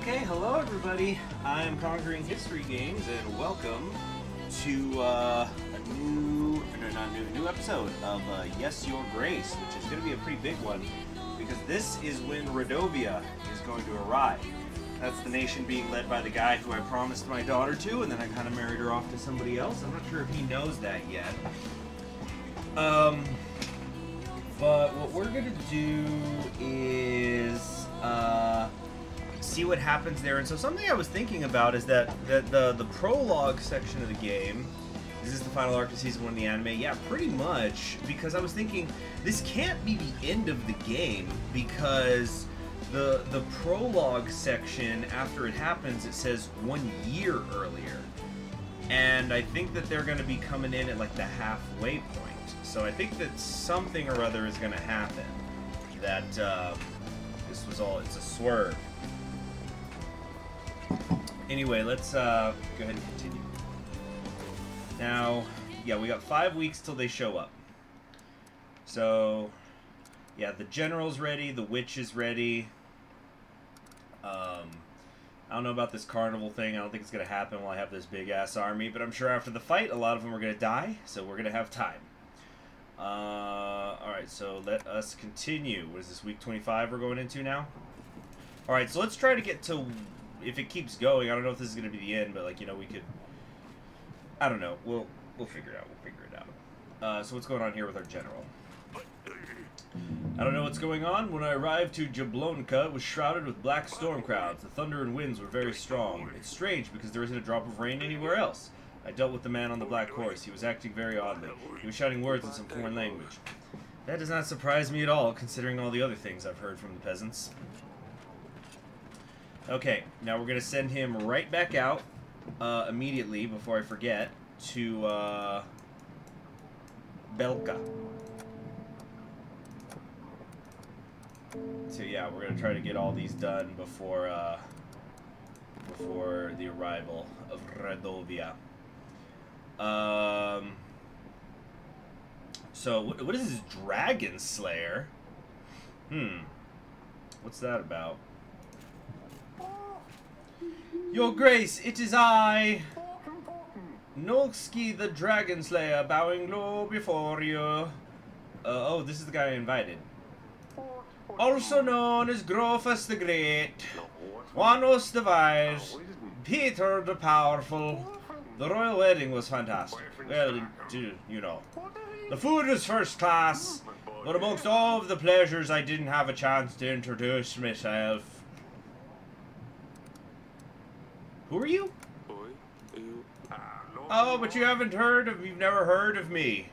Okay, hello everybody. I'm Conquering History Games, and welcome to a new episode of Yes, Your Grace, which is going to be a pretty big one, because this is when Radovia is going to arrive. That's the nation being led by the guy who I promised my daughter to, and then I kind of married her off to somebody else. I'm not sure if he knows that yet. But what we're going to do is see what happens there. And so something I was thinking about is that the prologue section of the game, is this the final arc of season 1 of the anime? Yeah, pretty much, because I was thinking this can't be the end of the game, because the prologue section, after it happens, it says 1 year earlier. And I think that they're going to be coming in at like the halfway point. So I think that something or other is going to happen. That this was all, it's a swerve. Anyway, let's go ahead and continue. Now, yeah, we got 5 weeks till they show up. So, yeah, the general's ready, the witch is ready. I don't know about this carnival thing. I don't think it's going to happen while I have this big-ass army, but I'm sure after the fight, a lot of them are going to die, so we're going to have time. Alright, so let us continue. What is this, week 25 we're going into now? Alright, so let's try to get to, if it keeps going, I don't know if this is going to be the end, but, like, you know, we could, I don't know, we'll figure it out, so what's going on here with our general? I don't know what's going on. When I arrived to Jablonka, it was shrouded with black storm clouds. The thunder and winds were very strong. It's strange because there isn't a drop of rain anywhere else. I dealt with the man on the black horse. He was acting very oddly. He was shouting words in some foreign language. That does not surprise me at all, considering all the other things I've heard from the peasants. Okay, now we're going to send him right back out, immediately, before I forget, to, Belka. So yeah, we're going to try to get all these done before, before the arrival of Radovia. So, what is this Dragon Slayer? What's that about? Your Grace, it is I, Nolski the Dragon Slayer, bowing low before you. Oh, this is the guy I invited. Also known as Grofus the Great, Janos the Wise, Peter the Powerful. The royal wedding was fantastic. Well, you know. The food was first class, but amongst all of the pleasures, I didn't have a chance to introduce myself. Who are you? Oh, but you've never heard of me.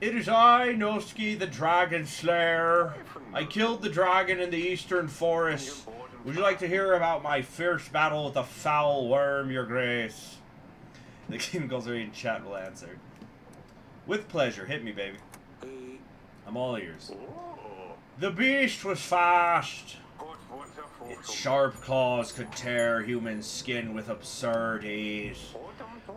It is I, Noski, the Dragon Slayer. I killed the dragon in the eastern forest. Would you like to hear about my fierce battle with the foul worm, Your Grace? The king goes right in chat will answer. With pleasure. Hit me, baby. I'm all ears. The beast was fast. Its sharp claws could tear human skin with absurd ease.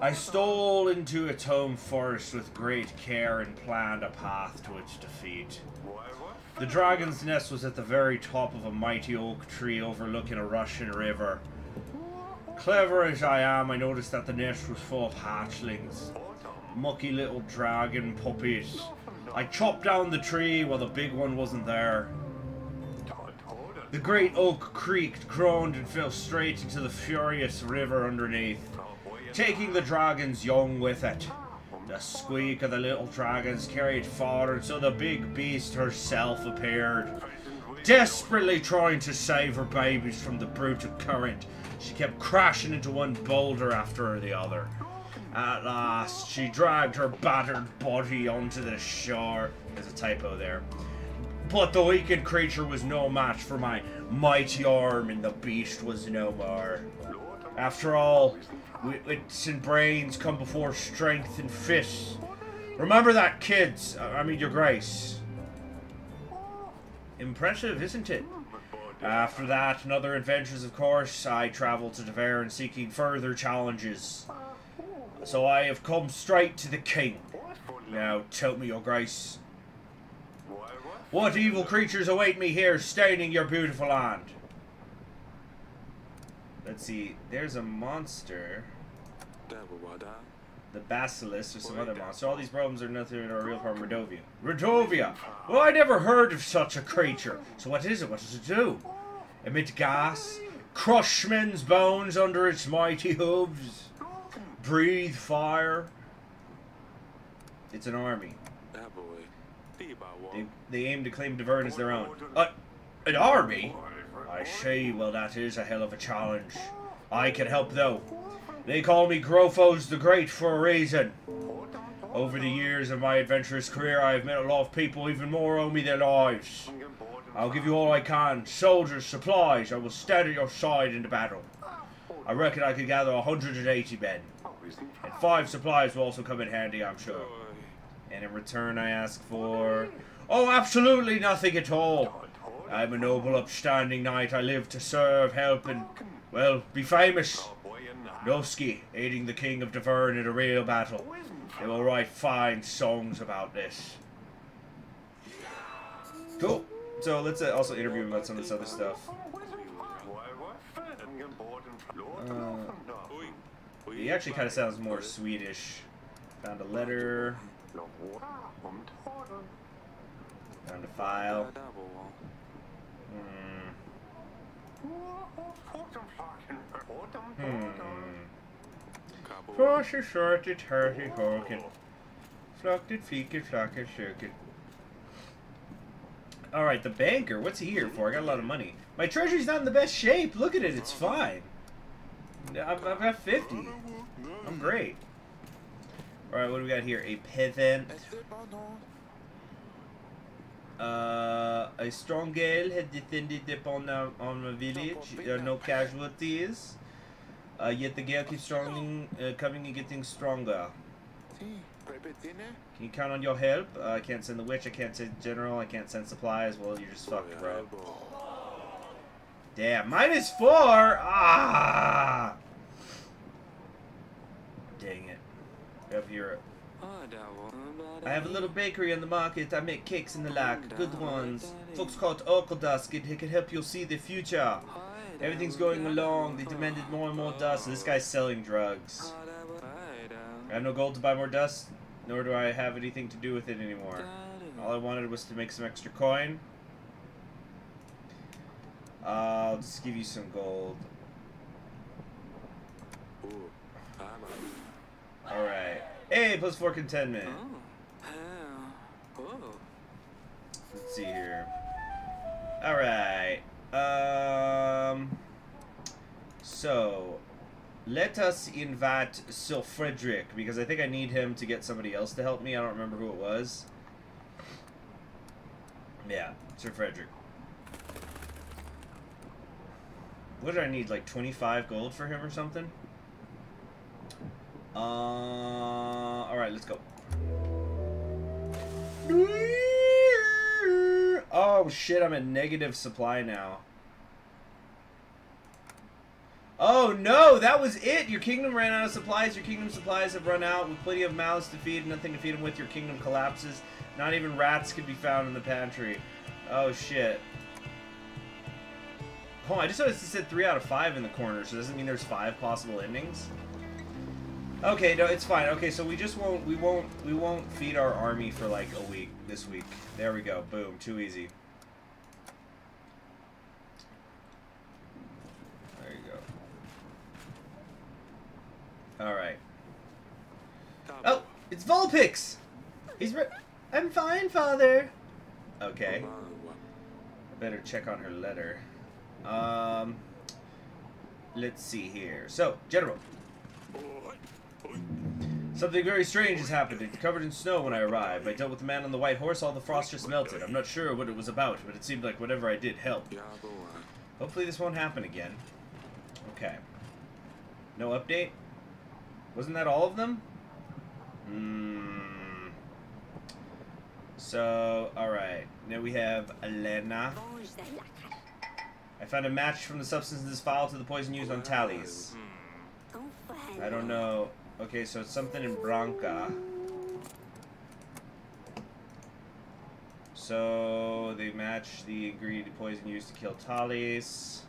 I stole into its home forest with great care and planned a path to its defeat. The dragon's nest was at the very top of a mighty oak tree overlooking a rushing river. Clever as I am, I noticed that the nest was full of hatchlings. Mucky little dragon puppies. I chopped down the tree while the big one wasn't there. The great oak creaked, groaned, and fell straight into the furious river underneath, taking the dragon's young with it. The squeak of the little dragons carried forward, so the big beast herself appeared. Desperately trying to save her babies from the brutal current, she kept crashing into one boulder after the other. At last, she dragged her battered body onto the shore. There's a typo there. But the weakened creature was no match for my mighty arm, and the beast was no more. After all, wits and brains come before strength and fists. Remember that, kids. I mean, Your Grace. Impressive, isn't it? After that, and other adventures, of course, I traveled to Deverne seeking further challenges. So I have come straight to the king. Now, tell me, Your Grace, what evil creatures await me here, staining your beautiful land? Let's see. There's a monster. The basilisk or some other monster. All these problems are nothing in our real farm, Radovia. Radovia! Well, I never heard of such a creature. So what is it? What does it do? Emit gas? Crush men's bones under its mighty hooves? Breathe fire? It's an army. They aim to claim Deverne as their own. An army? I say, well, that is a hell of a challenge. I can help, though. They call me Grofos the Great for a reason. Over the years of my adventurous career, I have met a lot of people even more owe me their lives. I'll give you all I can. Soldiers, supplies. I will stand at your side in the battle. I reckon I could gather 180 men. And 5 supplies will also come in handy, I'm sure. And in return, I ask for... Oh, absolutely nothing at all. I'm a noble, upstanding knight. I live to serve, help, and, well, be famous. Noski, aiding the king of Deverne in a real battle. They will write fine songs about this. Cool. So let's also interview him about some of this other stuff. He actually kind of sounds more Swedish. Found a letter. Found a file. Forsje shorted hurty horkin. Flocked feeked flocked shirkin. Alright, the banker. What's he here for? I got a lot of money. My treasury's not in the best shape. Look at it. It's fine. I've got 50. I'm great. Alright, what do we got here? A peasant. A strong gale had descended upon the village. There are no casualties. Yet the gale keeps coming and getting stronger. Can you count on your help? I can't send the witch, I can't send general, I can't send supplies. Well, you're just fucked, bro. Damn, -4! Ah! Dang it. Up here. I have a little bakery on the market. I make cakes and the like. Good ones. Folks call it Oracle Dust. It can help you see the future. Everything's going along. They demanded more and more dust. This guy's selling drugs. I have no gold to buy more dust, nor do I have anything to do with it anymore. All I wanted was to make some extra coin. I'll just give you some gold. Alright. Hey, +4 contentment. Let's see here. Alright. So, let us invite Sir Frederick, because I think I need him to get somebody else to help me. I don't remember who it was. Yeah, Sir Frederick. What did I need, like 25 gold for him or something? Alright, let's go. Oh shit, I'm at negative supply now. Oh no, that was it! Your kingdom ran out of supplies. Your kingdom supplies have run out. With plenty of mouths to feed and nothing to feed them with, your kingdom collapses. Not even rats can be found in the pantry. Oh shit. Oh, I just noticed it said 3 out of 5 in the corner, so does it mean there's 5 possible endings? Okay, no, it's fine. Okay, so we just won't feed our army for like a week this week. There we go. Boom. Too easy. There you go. All right. Oh, it's Vulpix. I'm fine, father. Okay. I better check on her letter. Let's see here. So, General. Something very strange has happened. It's covered in snow when I arrived. I dealt with the man on the white horse, all the frost just melted. I'm not sure what it was about, but it seemed like whatever I did helped. Hopefully this won't happen again. Okay. No update? Wasn't that all of them? So, alright. Now we have Elena. I found a match from the substance in this file to the poison used on tallies. I don't know. Okay, so it's something in Branca. So they match the ingredient poison used to kill tallies.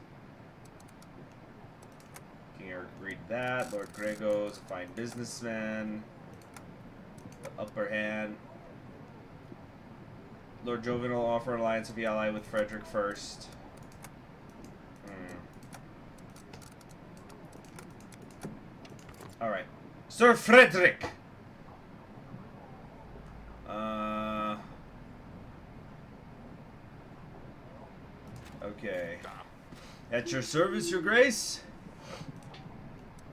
here agreed to that. Lord Grego's a fine businessman. The upper hand. Lord Jovan will offer an alliance if he ally with Frederick first. Alright. Sir Frederick! Okay. At your service, your grace?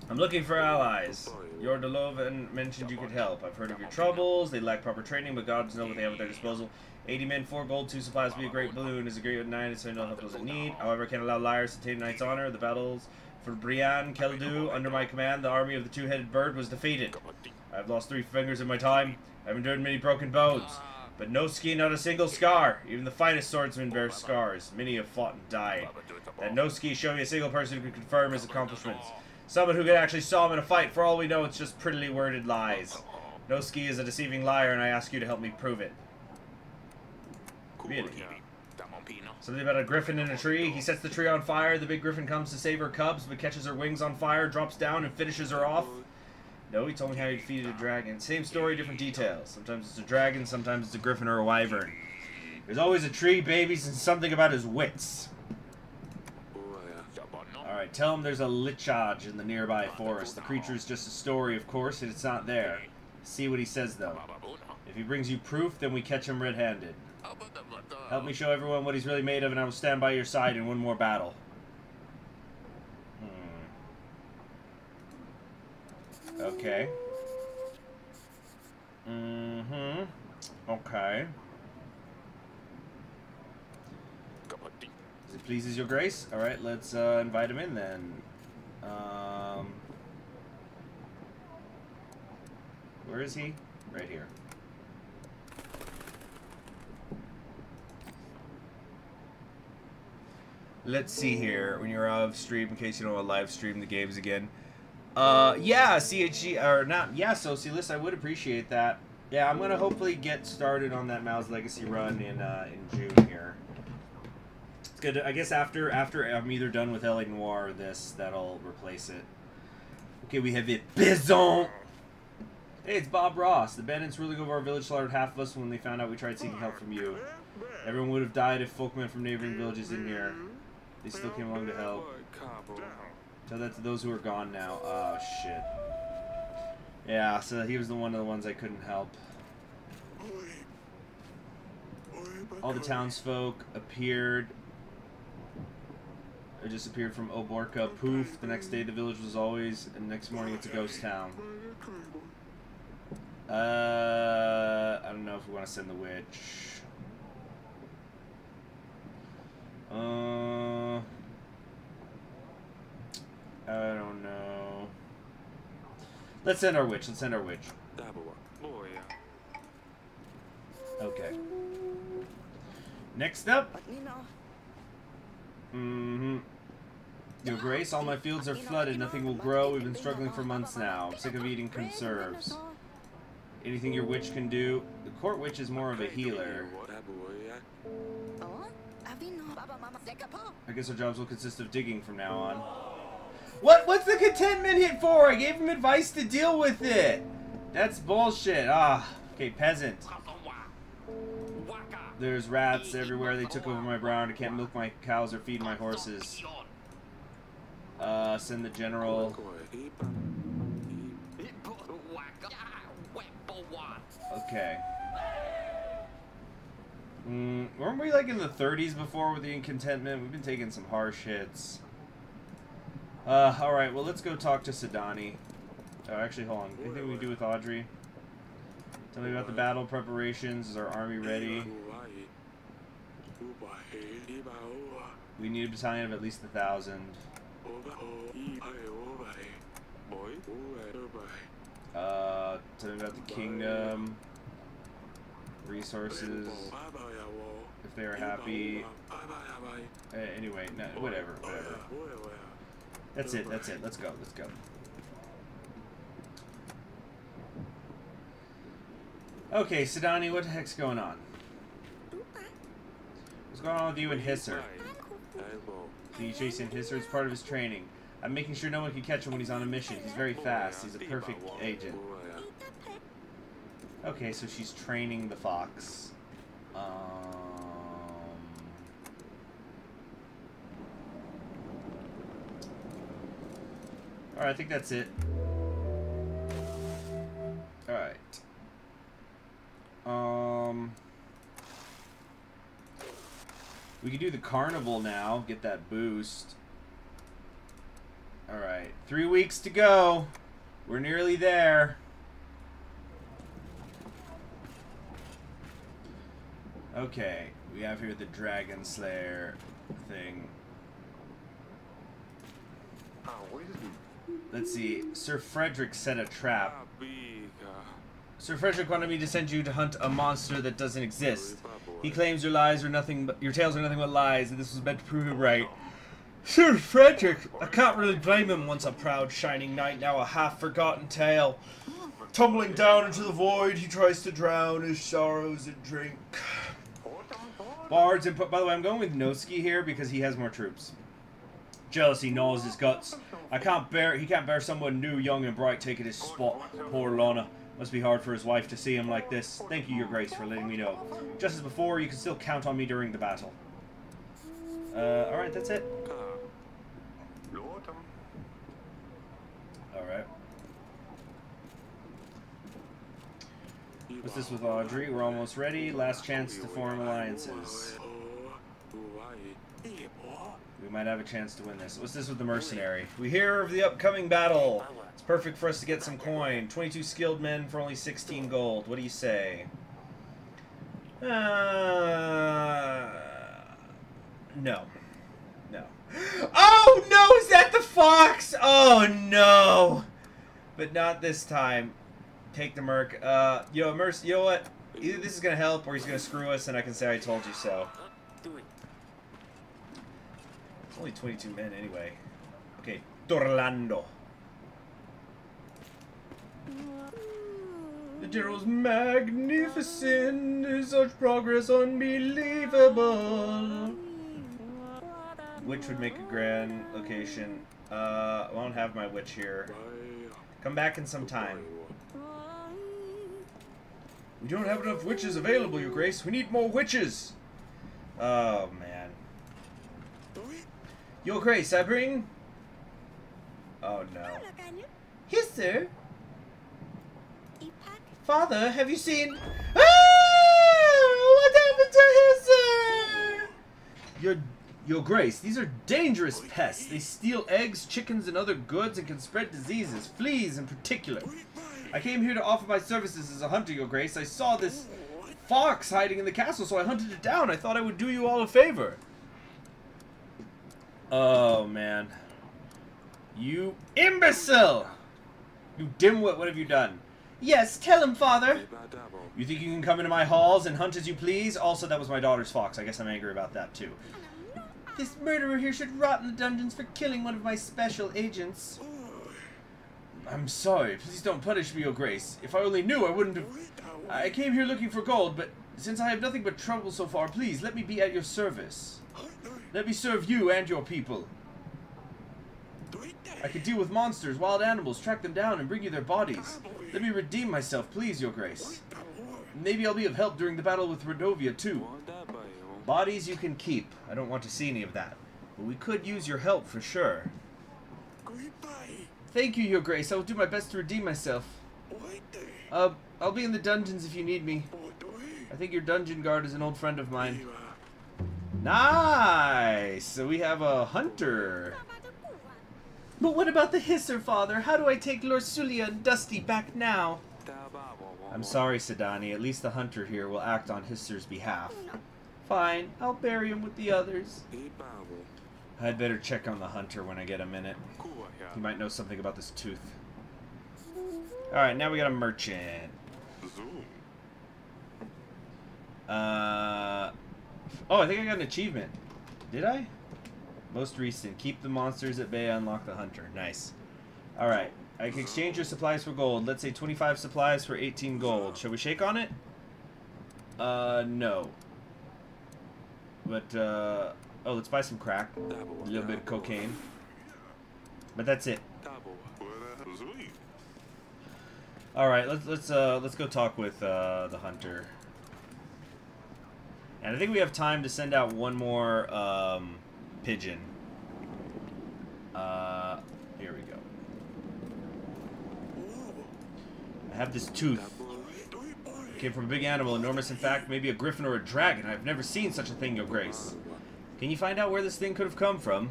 I'm looking for allies. Your Delovan mentioned you could help. I've heard of your troubles. They lack proper training, but gods know what they have at their disposal. 80 men, 4 gold, 2 supplies be a great balloon. Is a great knight, so no help those in need. However, I can't allow liars to take knight's honor. The battles for Brienne, Keldu, under my command, the army of the two-headed bird was defeated. I have lost 3 fingers in my time. I've endured many broken bones. But no ski, not a single scar. Even the finest swordsmen bear scars. Many have fought and died. That no ski show me a single person who could confirm his accomplishments. Someone who could actually saw him in a fight. For all we know, it's just prettily worded lies. No ski is a deceiving liar, and I ask you to help me prove it. Really? Something about a griffin in a tree. He sets the tree on fire. The big griffin comes to save her cubs, but catches her wings on fire, drops down, and finishes her off. No, he told me how he defeated a dragon. Same story, different details. Sometimes it's a dragon, sometimes it's a griffin or a wyvern. There's always a tree, babies, and something about his wits. Alright, tell him there's a lichaj in the nearby forest. The creature is just a story, of course, and it's not there. See what he says, though. If he brings you proof, then we catch him red-handed. Help me show everyone what he's really made of, and I will stand by your side in one more battle. Okay. Okay. If it pleases your grace. Alright, let's invite him in then. Where is he? Right here. Let's see here. When you're off stream, in case you don't want to live stream the games again. Yeah, CHG, or not, yeah, Socialist, I would appreciate that. Yeah, I'm gonna hopefully get started on that Mao's Legacy run in June here. It's good, I guess after I'm either done with LA Noire or this, that'll replace it. Okay, we have it, Bison! Hey, it's Bob Ross. The bandits ruling over our village slaughtered half of us when they found out we tried seeking help from you. Everyone would have died if folkmen from neighboring villages didn't hear. They still came along to help. Tell that to those who are gone now. Oh, shit. Yeah, so he was one of the ones I couldn't help. All the townsfolk appeared. Or disappeared from Oborka. Poof. The next day the village was always, and the next morning it's a ghost town. I don't know if we want to send the witch. I don't know. Let's send our witch. Let's send our witch. Okay. Next up. Your Grace, all my fields are flooded. Nothing will grow. We've been struggling for months now. I'm sick of eating conserves. Anything your witch can do? The court witch is more of a healer. I guess our jobs will consist of digging from now on. What's the contentment hit for? I gave him advice to deal with it. That's bullshit. Ah, okay, peasant. There's rats everywhere. They took over my ground. I can't milk my cows or feed my horses. Send the general. Okay. Weren't we like in the 30s before with the incontentment? We've been taking some harsh hits. Alright, well, let's go talk to Sidani. Oh, actually, hold on. Anything we can do with Audrey? Tell me about the battle preparations. Is our army ready? We need a battalion of at least 1,000. Tell me about the kingdom. Resources. If they are happy. Anyway, no, whatever. That's it. Let's go. Okay, Sidani, what the heck's going on? What's going on with you and Hisser? So you chasing Hisser? It's part of his training. I'm making sure no one can catch him when he's on a mission. He's very fast. He's a perfect agent. Okay, so she's training the fox. Alright, I think that's it. Alright. We can do the carnival now. Get that boost. Alright. 3 weeks to go. We're nearly there. Okay. We have here the Dragon Slayer thing. Let's see. Sir Frederick set a trap. Sir Frederick wanted me to send you to hunt a monster that doesn't exist. He claims your tales are nothing but lies, and this was meant to prove him right. Sir Frederick, I can't really blame him. Once a proud shining knight, now a half-forgotten tale. Tumbling down into the void, he tries to drown his sorrows in drink. Bards and by the way, I'm going with Noski here because he has more troops. Jealousy gnaws his guts. He can't bear someone new, young and bright taking his spot. Poor Lana. Must be hard for his wife to see him like this. Thank you, Your Grace, for letting me know. Just as before, you can still count on me during the battle. Alright, that's it. Alright. What's this with Audrey? We're almost ready. Last chance to form alliances. We might have a chance to win this. What's this with the mercenary? We hear of the upcoming battle. It's perfect for us to get some coin. 22 skilled men for only 16 gold. What do you say? No. No. Oh, no! Is that the fox? Oh, no! But not this time. Take the merc. You know what? Either this is going to help or he's going to screw us and I can say I told you so. It's only 22 men anyway. Okay, Torlando. The general's magnificent. Such progress unbelievable. Which would make a grand location. I won't have my witch here. Come back in some time. We don't have enough witches available, Your Grace. We need more witches. Oh, man. Your Grace, I bring... Oh, no. Yes, sir. Father, have you seen... Ah! What happened to his, sir? Your Grace, these are dangerous pests. They steal eggs, chickens, and other goods and can spread diseases, fleas in particular. I came here to offer my services as a hunter, Your Grace. I saw this fox hiding in the castle, so I hunted it down. I thought I would do you all a favor. Oh, man. You imbecile! You dimwit, what have you done? Yes, tell him, Father. You think you can come into my halls and hunt as you please? Also, that was my daughter's fox. I guess I'm angry about that, too. This murderer here should rot in the dungeons for killing one of my special agents. I'm sorry. Please don't punish me, Your Grace. If I only knew, I wouldn't have... I came here looking for gold, but since I have nothing but trouble so far, please, let me be at your service. Let me serve you and your people. I can deal with monsters, wild animals, track them down, and bring you their bodies. Let me redeem myself, please, Your Grace. Maybe I'll be of help during the battle with Radovia, too. Bodies you can keep. I don't want to see any of that. But we could use your help for sure. Thank you, Your Grace. I will do my best to redeem myself. I'll be in the dungeons if you need me. I think your dungeon guard is an old friend of mine. Nice! So we have a hunter. But what about the Hisser, Father? How do I take Lord Sulia and Dusty back now? I'm sorry, Sedani. At least the hunter here will act on Hisser's behalf. Fine. I'll bury him with the others. I'd better check on the hunter when I get a minute. He might know something about this tooth. Alright, now we got a merchant. Oh, I think I got an achievement. Did I? Most recent. Keep the monsters at bay, unlock the hunter. Nice. Alright. I can exchange your supplies for gold. Let's say 25 supplies for 18 gold. Shall we shake on it? No. But, oh, let's buy some crack. A little bit of cocaine. But that's it. All right, let's go talk with the hunter. And I think we have time to send out one more pigeon. Here we go. I have this tooth. It came from a big animal, enormous in fact, maybe a griffin or a dragon. I've never seen such a thing, Your Grace. Can you find out where this thing could have come from?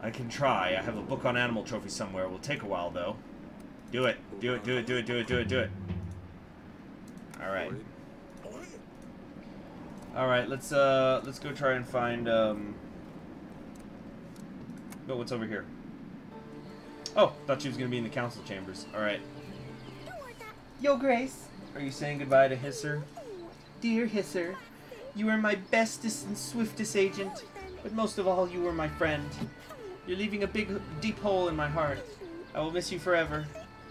I can try. I have a book on animal trophies somewhere. It will take a while, though. Do it. Do it, do it, do it, do it, do it, do it. Alright. Alright, let's go try and find, Oh, what's over here? Oh, thought she was gonna be in the council chambers. Alright. Yo, Grace. Are you saying goodbye to Hisser? Dear Hisser, you were my bestest and swiftest agent, but most of all, you were my friend. You're leaving a big, deep hole in my heart. I will miss you forever.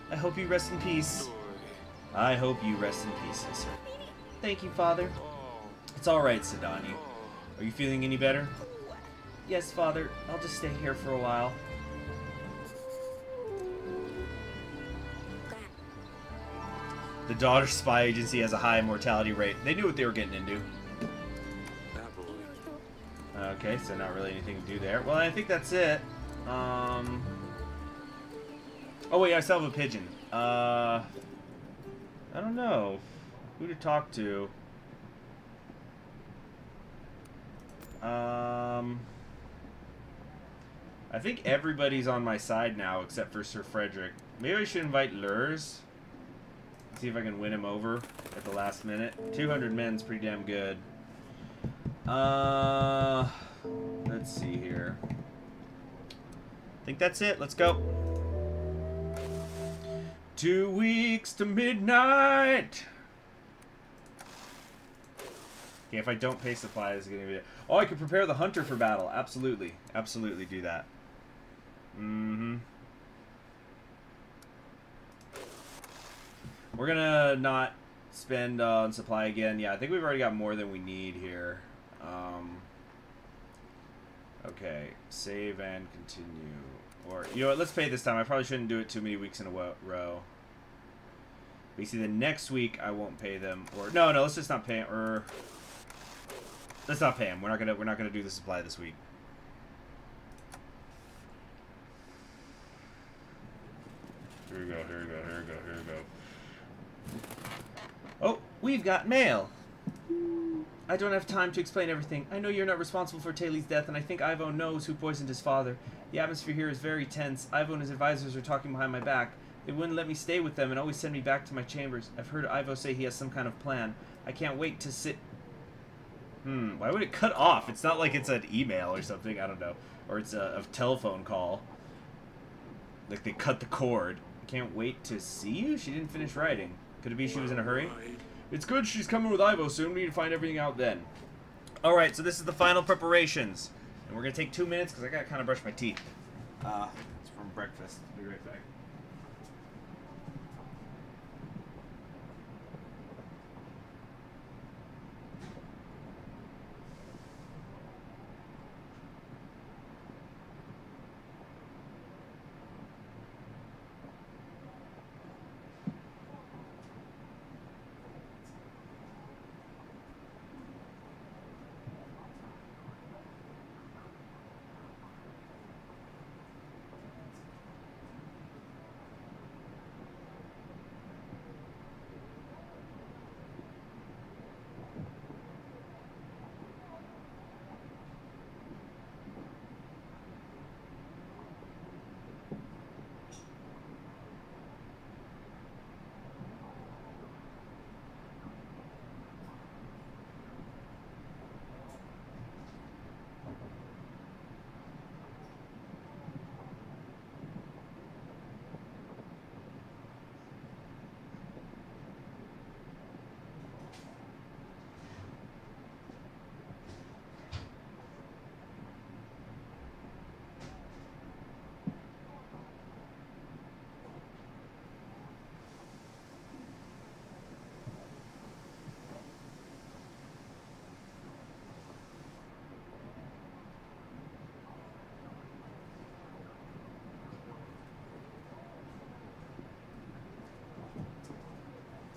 I hope you rest in peace. I hope you rest in peace, Hisser. Thank you, Father. It's alright, Sidani. Are you feeling any better? Yes, Father. I'll just stay here for a while. The daughter spy agency has a high mortality rate. They knew what they were getting into. Okay, so not really anything to do there. Well, I think that's it. Oh wait, I still have a pigeon. I don't know who to talk to. I think everybody's on my side now except for Sir Frederick. Maybe I should invite Lurs. See if I can win him over at the last minute. 200 men's pretty damn good. Let's see here. I think that's it. Let's go. 2 weeks to midnight. Okay, if I don't pay supplies, it's gonna be. Oh, I could prepare the hunter for battle. Absolutely, absolutely do that. Mm-hmm. We're gonna not spend on supply again. Yeah, I think we've already got more than we need here. Okay, save and continue. Or, you know what, let's pay this time. I probably shouldn't do it too many weeks in a row. But you see, the next week I won't pay them. Or no, let's just not pay them. Or let's not pay them. We're not gonna do the supply this week. Here we go. Here we go. Here we go. Here we go. Oh, we've got mail. I don't have time to explain everything. I know you're not responsible for Taylor's death, and I think Ivo knows who poisoned his father. The atmosphere here is very tense. Ivo and his advisors are talking behind my back. They wouldn't let me stay with them and always send me back to my chambers. I've heard Ivo say he has some kind of plan. I can't wait to sit... Why would it cut off? It's not like it's an email or something. I don't know. Or it's a telephone call. Like they cut the cord. I can't wait to see you? She didn't finish writing. Could it be she was in a hurry? It's good she's coming with Ivo soon. We need to find everything out then. Alright, so this is the final preparations. And we're going to take 2 minutes because I got to kind of brush my teeth. It's from breakfast. Be right back.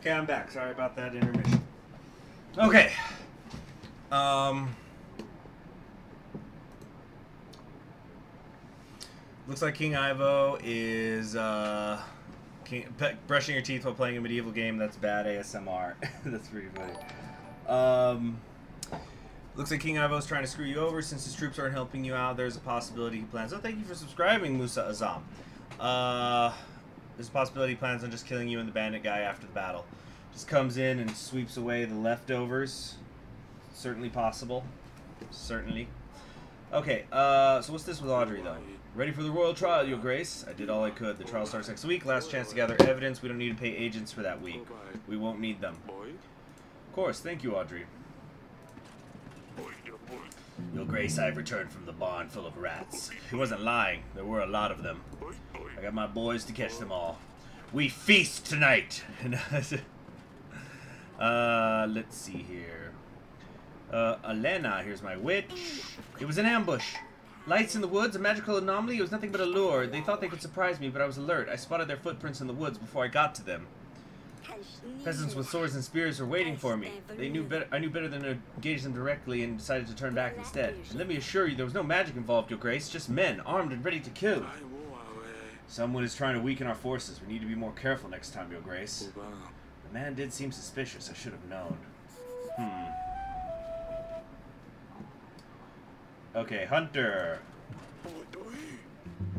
Okay, I'm back. Sorry about that intermission. Okay. Looks like King Ivo is brushing your teeth while playing a medieval game. That's bad ASMR. That's pretty funny. Looks like King Ivo is trying to screw you over. Since his troops aren't helping you out, there's a possibility he plans... Oh, thank you for subscribing, Musa Azam. There's a possibility he plans on just killing you and the bandit guy after the battle. Just comes in and sweeps away the leftovers. Certainly possible. Certainly. Okay, so what's this with Audrey, though? Ready for the royal trial, Your Grace? I did all I could. The trial starts next week. Last chance to gather evidence. We don't need to pay agents for that week. We won't need them. Of course. Thank you, Audrey. Your Grace, I've returned from the barn full of rats. He wasn't lying. There were a lot of them. I got my boys to catch them all. We feast tonight! Let's see here. Elena, here's my witch. It was an ambush. Lights in the woods, a magical anomaly. It was nothing but a lure. They thought they could surprise me, but I was alert. I spotted their footprints in the woods before I got to them. Peasants with swords and spears were waiting for me. I knew better than to engage them directly and decided to turn back instead. And let me assure you, there was no magic involved, Your Grace. Just men, armed and ready to kill. Someone is trying to weaken our forces. We need to be more careful next time, Your Grace. The man did seem suspicious. I should have known. Okay, Hunter.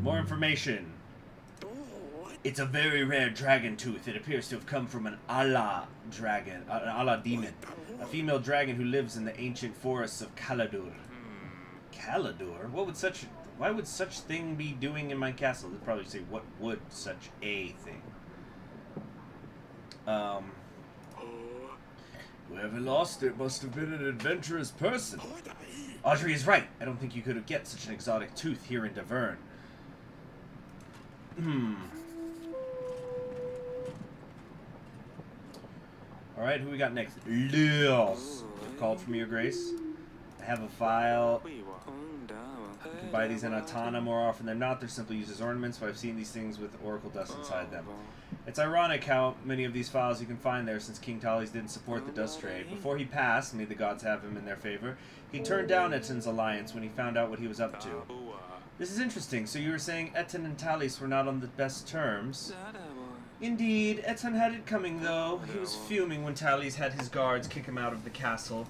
More information. It's a very rare dragon tooth. It appears to have come from an Allah dragon, an Allah demon. A female dragon who lives in the ancient forests of Caladur. Caladur? Why would such thing be doing in my castle? They'd probably say, what would such a thing? Whoever lost it must have been an adventurous person. Audrey is right. I don't think you could get such an exotic tooth here in Davern. Alright, who we got next? Leos. Called from Your Grace. I have a file. You can buy these in Atana more often than not. They're simply used as ornaments, but I've seen these things with oracle dust inside them. It's ironic how many of these files you can find there, since King Talis didn't support the dust trade. Before he passed, may the gods have him in their favor, he turned down Eten's alliance when he found out what he was up to. This is interesting. So you were saying Eten and Talis were not on the best terms? Indeed. Eten had it coming, though. He was fuming when Talis had his guards kick him out of the castle.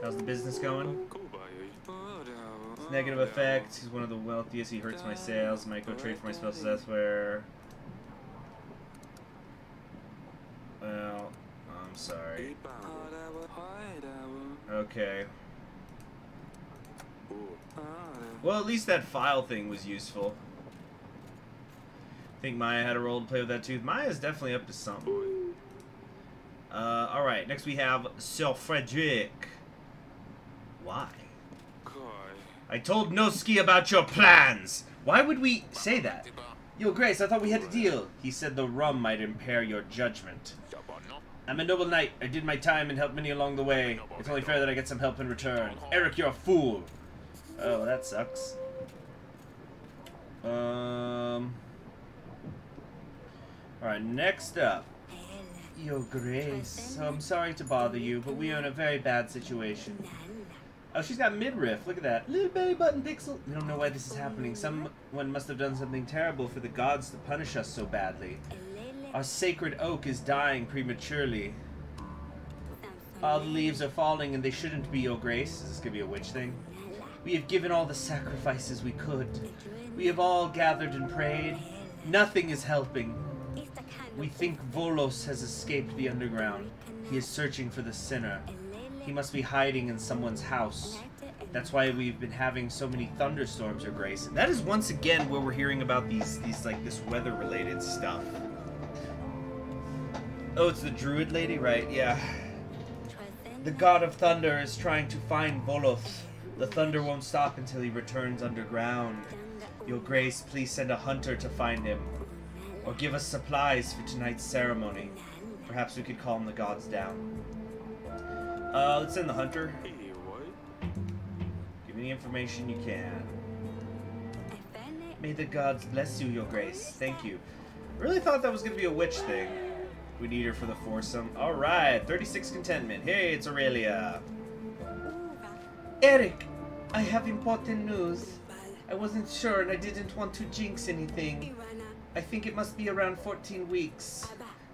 How's the business going? It's negative effects. He's one of the wealthiest. He hurts my sales. Might go trade for my spells elsewhere. Well, I'm sorry. Okay. Well, at least that file thing was useful. I think Maya had a role to play with that tooth. Maya's definitely up to something. Alright, next we have Sir Frederick. Why? I told Noski about your plans! Why would we say that? Yo, Grace, I thought we had a deal. He said the rum might impair your judgment. I'm a noble knight. I did my time and helped many along the way. It's only fair that I get some help in return. Eric, you're a fool. Oh, that sucks. Alright, next up. Your Grace, I'm sorry to bother you, but we are in a very bad situation. Oh, she's got midriff. Look at that. Little belly button pixel. We don't know why this is happening. Someone must have done something terrible for the gods to punish us so badly. Our sacred oak is dying prematurely. All the leaves are falling and they shouldn't be, Your Grace. Is this gonna be a witch thing? We have given all the sacrifices we could. We have all gathered and prayed. Nothing is helping. We think Volos has escaped the underground. He is searching for the sinner. He must be hiding in someone's house. That's why we've been having so many thunderstorms, Your Grace. And that is once again where we're hearing about these like this weather-related stuff. Oh, it's the druid lady, right? Yeah. The god of thunder is trying to find Volos. The thunder won't stop until he returns underground. Your Grace, please send a hunter to find him. Or give us supplies for tonight's ceremony. Perhaps we could calm the gods down. Let's send the hunter. Give me the information you can. May the gods bless you, Your Grace. Thank you. Really thought that was going to be a witch thing. We need her for the foursome. Alright, 36 contentment. Hey, it's Aurelia. Eric, I have important news. I wasn't sure and I didn't want to jinx anything. I think it must be around 14 weeks.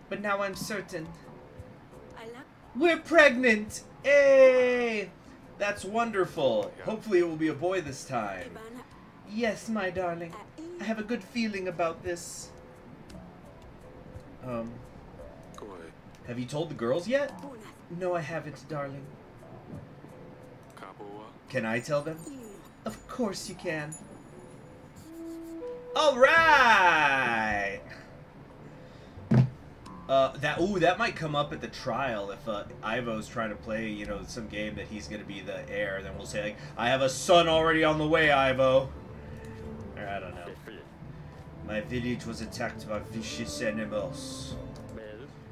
But now I'm certain. We're pregnant! Hey! That's wonderful. Hopefully it will be a boy this time. Yes, my darling. I have a good feeling about this. Have you told the girls yet? No, I haven't, darling. Can I tell them? Of course you can. Alright! That might come up at the trial if Ivo's trying to play, you know, some game that he's gonna be the heir. Then we'll say, like, I have a son already on the way, Ivo. Or I don't know. My village was attacked by vicious animals.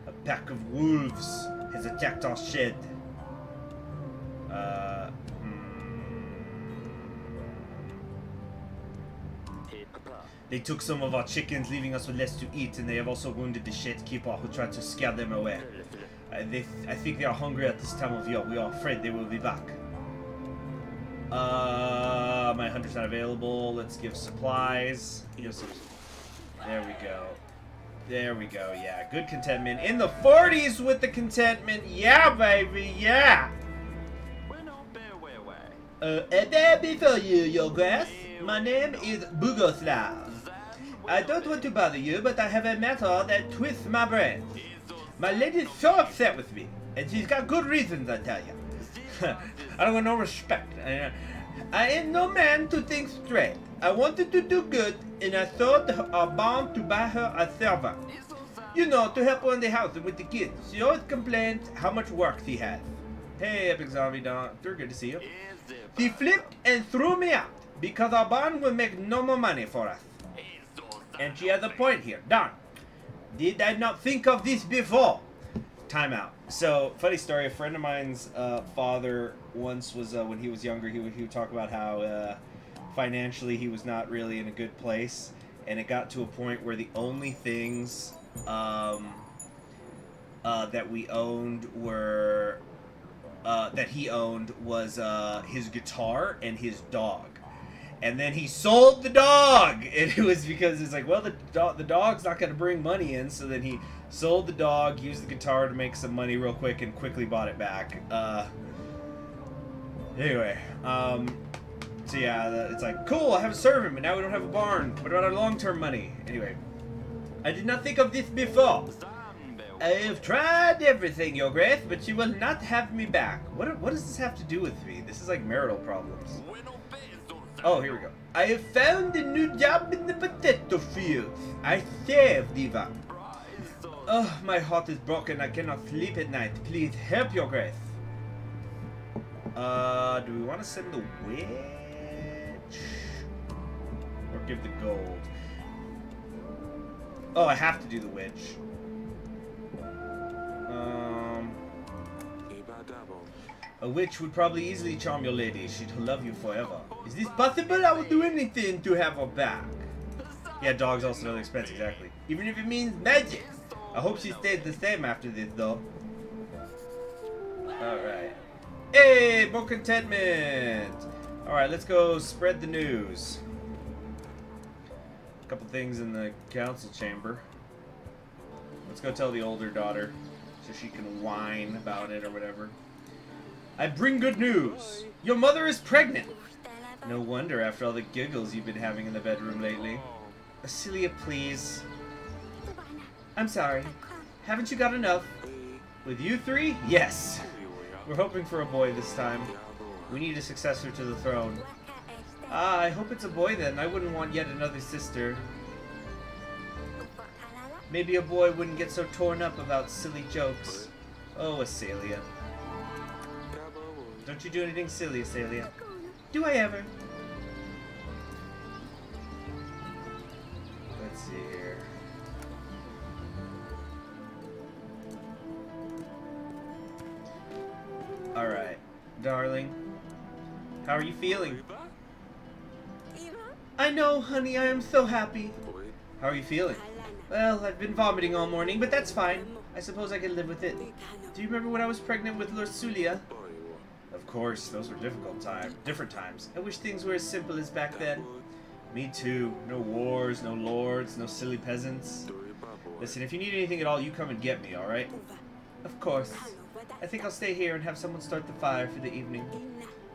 A pack of wolves has attacked our shed. They took some of our chickens, leaving us with less to eat, and they have also wounded the shed keeper who tried to scare them away. I think they are hungry at this time of year. We are afraid they will be back. My hunter's not available. Let's give supplies. There we go. There we go. Yeah, good contentment. In the 40s with the contentment. Yeah, baby. Yeah. Before you, your grace, my name is Bugoslav. I don't want to bother you, but I have a matter that twists my brain. My lady's so upset with me, and she's got good reasons, I tell you. I don't want no respect. I ain't no man to think straight. I wanted to do good, and I sold our barn to buy her a servant. You know, to help her in the house and with the kids. She always complained how much work she has. Hey, Epic Zombie Doctor, good to see you. She flipped and threw me out, because our barn will make no more money for us. And she has a point here. Darn. Did I not think of this before? Time out. So, funny story. A friend of mine's father once was, when he was younger, he would talk about how financially he was not really in a good place. And it got to a point where the only things that we owned were... that he owned was his guitar and his dog. And then he sold the dog, and it was because it's like, well, the dog's not going to bring money in, so then he sold the dog, used the guitar to make some money real quick, and quickly bought it back. Anyway, so yeah, it's like, cool, I have a servant, but now we don't have a barn. What about our long-term money? Anyway, I did not think of this before. I have tried everything, Your Grace, but she will not have me back. What does this have to do with me? This is like marital problems. Oh, here we go. I have found a new job in the potato fields. I saved Diva. Oh, my heart is broken. I cannot sleep at night. Please help, Your Grace. Do we want to send the witch? Or give the gold? Oh, I have to do the witch. A witch would probably easily charm your lady. She'd love you forever. Is this possible? I would do anything to have her back. Yeah, dogs also know the expense, exactly. Even if it means magic. I hope she stays the same after this, though. Alright. Hey, more contentment! Alright, let's go spread the news. A couple things in the council chamber. Let's go tell the older daughter so she can whine about it or whatever. I bring good news. Your mother is pregnant. No wonder after all the giggles you've been having in the bedroom lately. Celia, please. I'm sorry. Haven't you got enough? With you three? Yes. We're hoping for a boy this time. We need a successor to the throne. Ah, I hope it's a boy then. I wouldn't want yet another sister. Maybe a boy wouldn't get so torn up about silly jokes. Oh, Acelia. Don't you do anything silly, Acelia. Do I ever? Let's see here. Alright, darling. How are you feeling? I know, honey, I am so happy. How are you feeling? Well, I've been vomiting all morning, but that's fine. I suppose I can live with it. Do you remember when I was pregnant with Lord Sulia? Of course, those were different times. I wish things were as simple as back then. Me too. No wars, no lords, no silly peasants. Listen, if you need anything at all, you come and get me, alright? Of course. I think I'll stay here and have someone start the fire for the evening.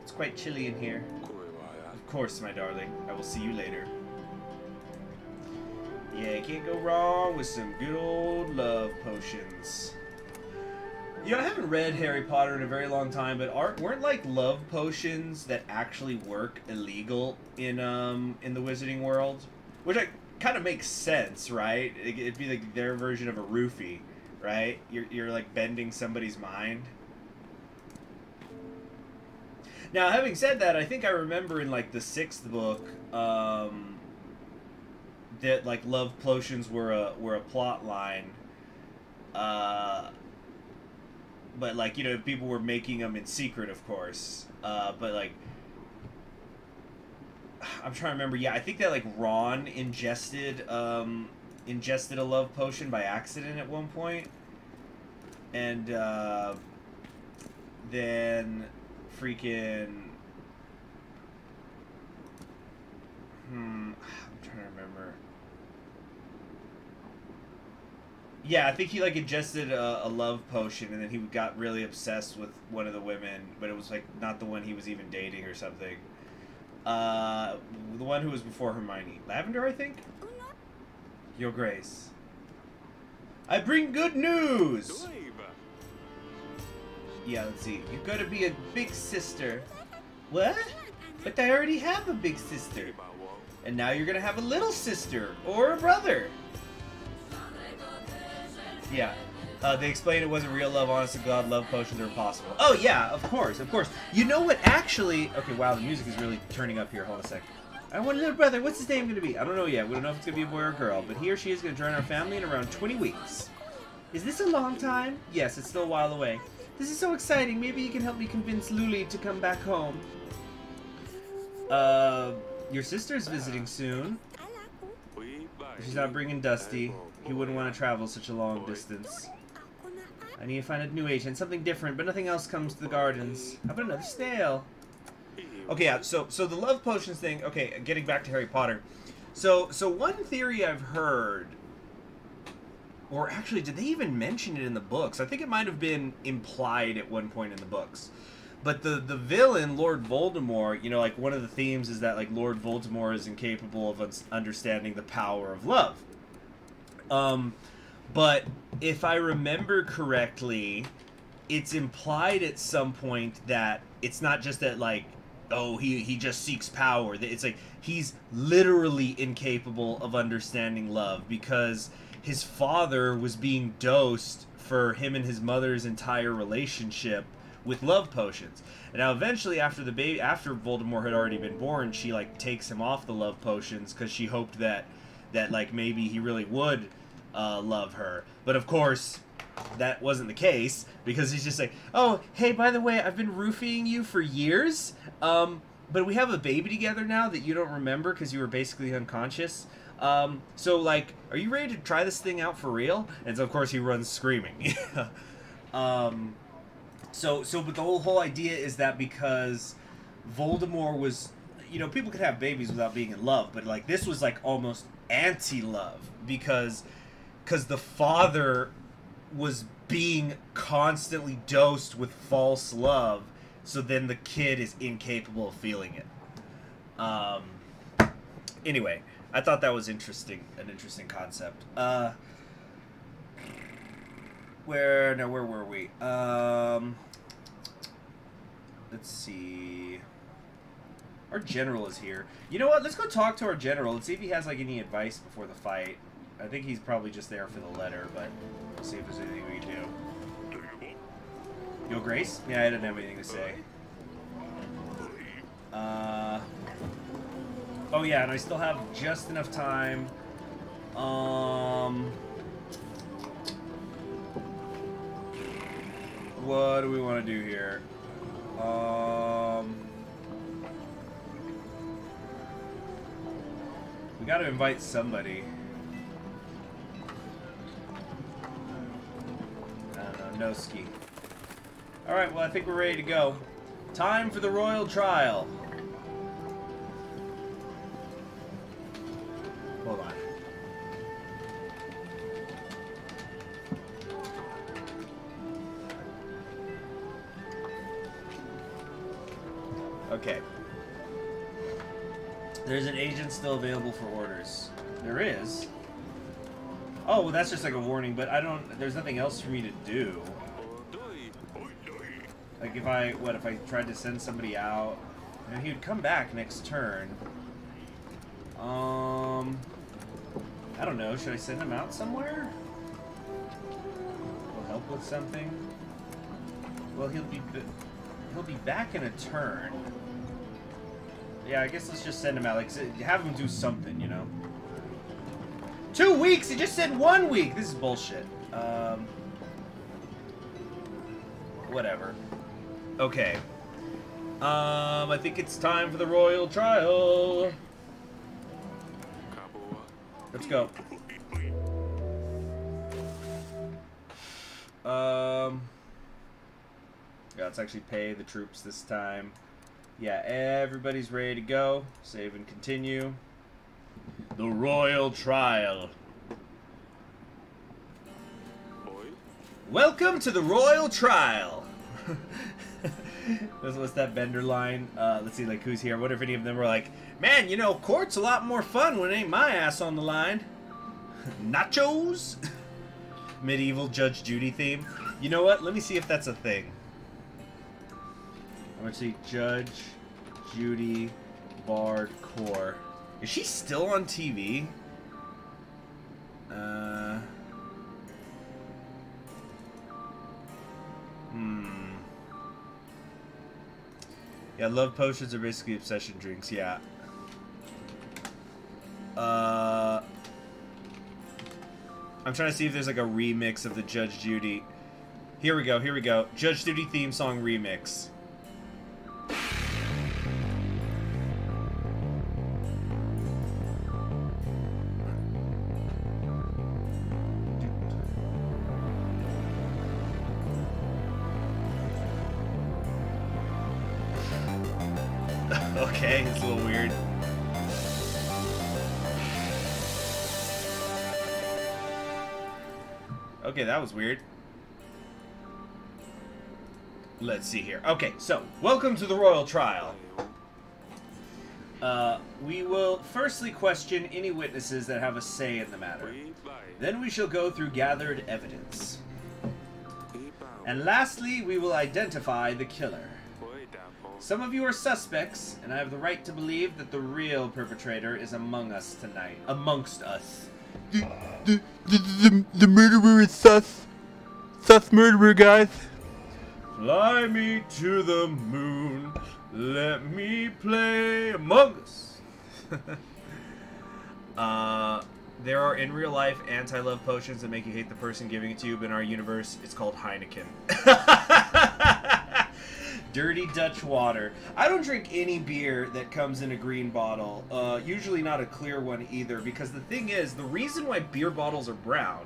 It's quite chilly in here. Of course, my darling. I will see you later. Yeah, you can't go wrong with some good old love potions. You know, I haven't read Harry Potter in a very long time, but weren't like love potions that actually work illegal in the Wizarding world? Which kind of makes sense, right? It'd be like their version of a roofie, right? You're like bending somebody's mind. Now, having said that, I think I remember in like the 6th book that like love potions were a plot line. But like, you know, people were making them in secret, of course. But like, I'm trying to remember. Yeah, I think that like Ron ingested a love potion by accident at one point, and then freaking I'm trying to remember. Yeah, I think he like ingested a love potion, and then he got really obsessed with one of the women, but it was like not the one he was even dating or something. The one who was before Hermione. Lavender, I think? Your Grace. I bring good news! Yeah, let's see. You're gonna be a big sister. What? But I already have a big sister. And now you're gonna have a little sister, or a brother. Yeah. They explained it wasn't real love, honest to God, love potions are impossible. Oh, yeah, of course, of course. You know what, actually... Okay, wow, the music is really turning up here. Hold on a sec. I want a little brother. What's his name going to be? I don't know yet. We don't know if it's going to be a boy or a girl, but he or she is going to join our family in around 20 weeks. Is this a long time? Yes, it's still a while away. This is so exciting. Maybe you can help me convince Luli to come back home. Your sister's visiting soon. She's not bringing Dusty. He wouldn't want to travel such a long distance. I need to find a new agent, something different, but nothing else comes to the gardens. How about another snail? Okay, yeah, so the love potions thing, okay, getting back to Harry Potter. So one theory I've heard, or actually, did they even mention it in the books? I think it might have been implied at one point in the books. But the villain, Lord Voldemort, you know, like one of the themes is that like Lord Voldemort is incapable of understanding the power of love. But if I remember correctly, it's implied at some point that it's not just that, like, oh, he just seeks power. It's like he's literally incapable of understanding love because his father was being dosed for him and his mother's entire relationship with love potions. And now eventually after Voldemort had already been born, she like takes him off the love potions because she hoped that like maybe he really would love her. But of course, that wasn't the case, because he's just like, oh, hey, by the way, I've been roofing you for years, but we have a baby together now that you don't remember because you were basically unconscious. So, like, are you ready to try this thing out for real? And so, of course, he runs screaming. But the whole idea is that because Voldemort was, you know, people could have babies without being in love, but, like, this was, like, almost anti-love, because the father was being constantly dosed with false love, so then the kid is incapable of feeling it. Anyway, I thought that was interesting, an interesting concept. Where were we? Let's see. Our general is here. You know what? Let's go talk to our general and see if he has like any advice before the fight. I think he's probably just there for the letter, but we'll see if there's anything we can do. Yo, Grace? Yeah, I didn't have anything to say. Oh yeah, and I still have just enough time. What do we want to do here? We gotta invite somebody. Noski. Alright, well, I think we're ready to go. Time for the royal trial. Hold on. Okay. There's an agent still available for orders. There is? Oh, well, that's just like a warning, but I don't... There's nothing else for me to do. Like, if I... What, if I tried to send somebody out? And he would come back next turn. I don't know. Should I send him out somewhere? Will help with something? Well, he'll be back in a turn. Yeah, I guess let's just send him out. Like, have him do something, you know? 2 weeks? He just said 1 week! This is bullshit. Whatever. Okay. I think it's time for the royal trial. Let's go. Yeah, let's actually pay the troops this time. Yeah, everybody's ready to go. Save and continue. The royal trial. Welcome to the royal trial. What's that Bender line? Let's see, like, who's here? I wonder if any of them were like, man, you know, court's a lot more fun when it ain't my ass on the line. Nachos? Medieval Judge Judy theme. You know what? Let me see if that's a thing. I'm gonna see Judge Judy Bard Core. Is she still on TV? Yeah, love potions are basically obsession drinks, yeah. I'm trying to see if there's like a remix of the Judge Judy. Here we go, here we go. Judge Judy theme song remix. Okay, it's a little weird. Okay, that was weird. Let's see here. Okay, so, welcome to the royal trial. We will firstly question any witnesses that have a say in the matter. Then we shall go through gathered evidence. And lastly, we will identify the killer. Some of you are suspects, and I have the right to believe that the real perpetrator is among us tonight. Amongst us. The murderer is sus. Sus murderer, guys. Fly me to the moon. Let me play Among Us. There are in real life anti-love potions that make you hate the person giving it to you, but in our universe, it's called Heineken. Dirty Dutch water. I don't drink any beer that comes in a green bottle. Usually not a clear one either, because the thing is, the reason why beer bottles are brown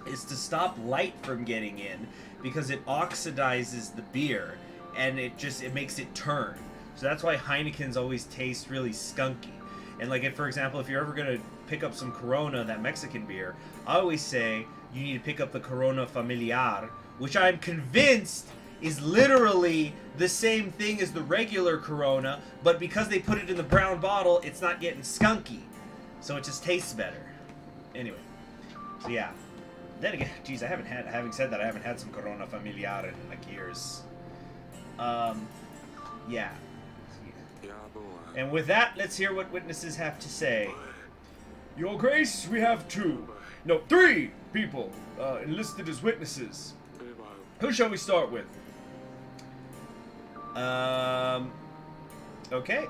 is to stop light from getting in, because it oxidizes the beer, and it makes it turn. So that's why Heineken's always taste really skunky. And like, for example, if you're ever gonna pick up some Corona, that Mexican beer, I always say you need to pick up the Corona Familiar, which I'm convinced is literally the same thing as the regular Corona, but because they put it in the brown bottle, it's not getting skunky. So it just tastes better. Anyway. So yeah. Then again, geez, having said that, I haven't had some Corona Familiar in like years. Yeah. And with that, let's hear what witnesses have to say. Your Grace, we have three people enlisted as witnesses. Who shall we start with? Okay.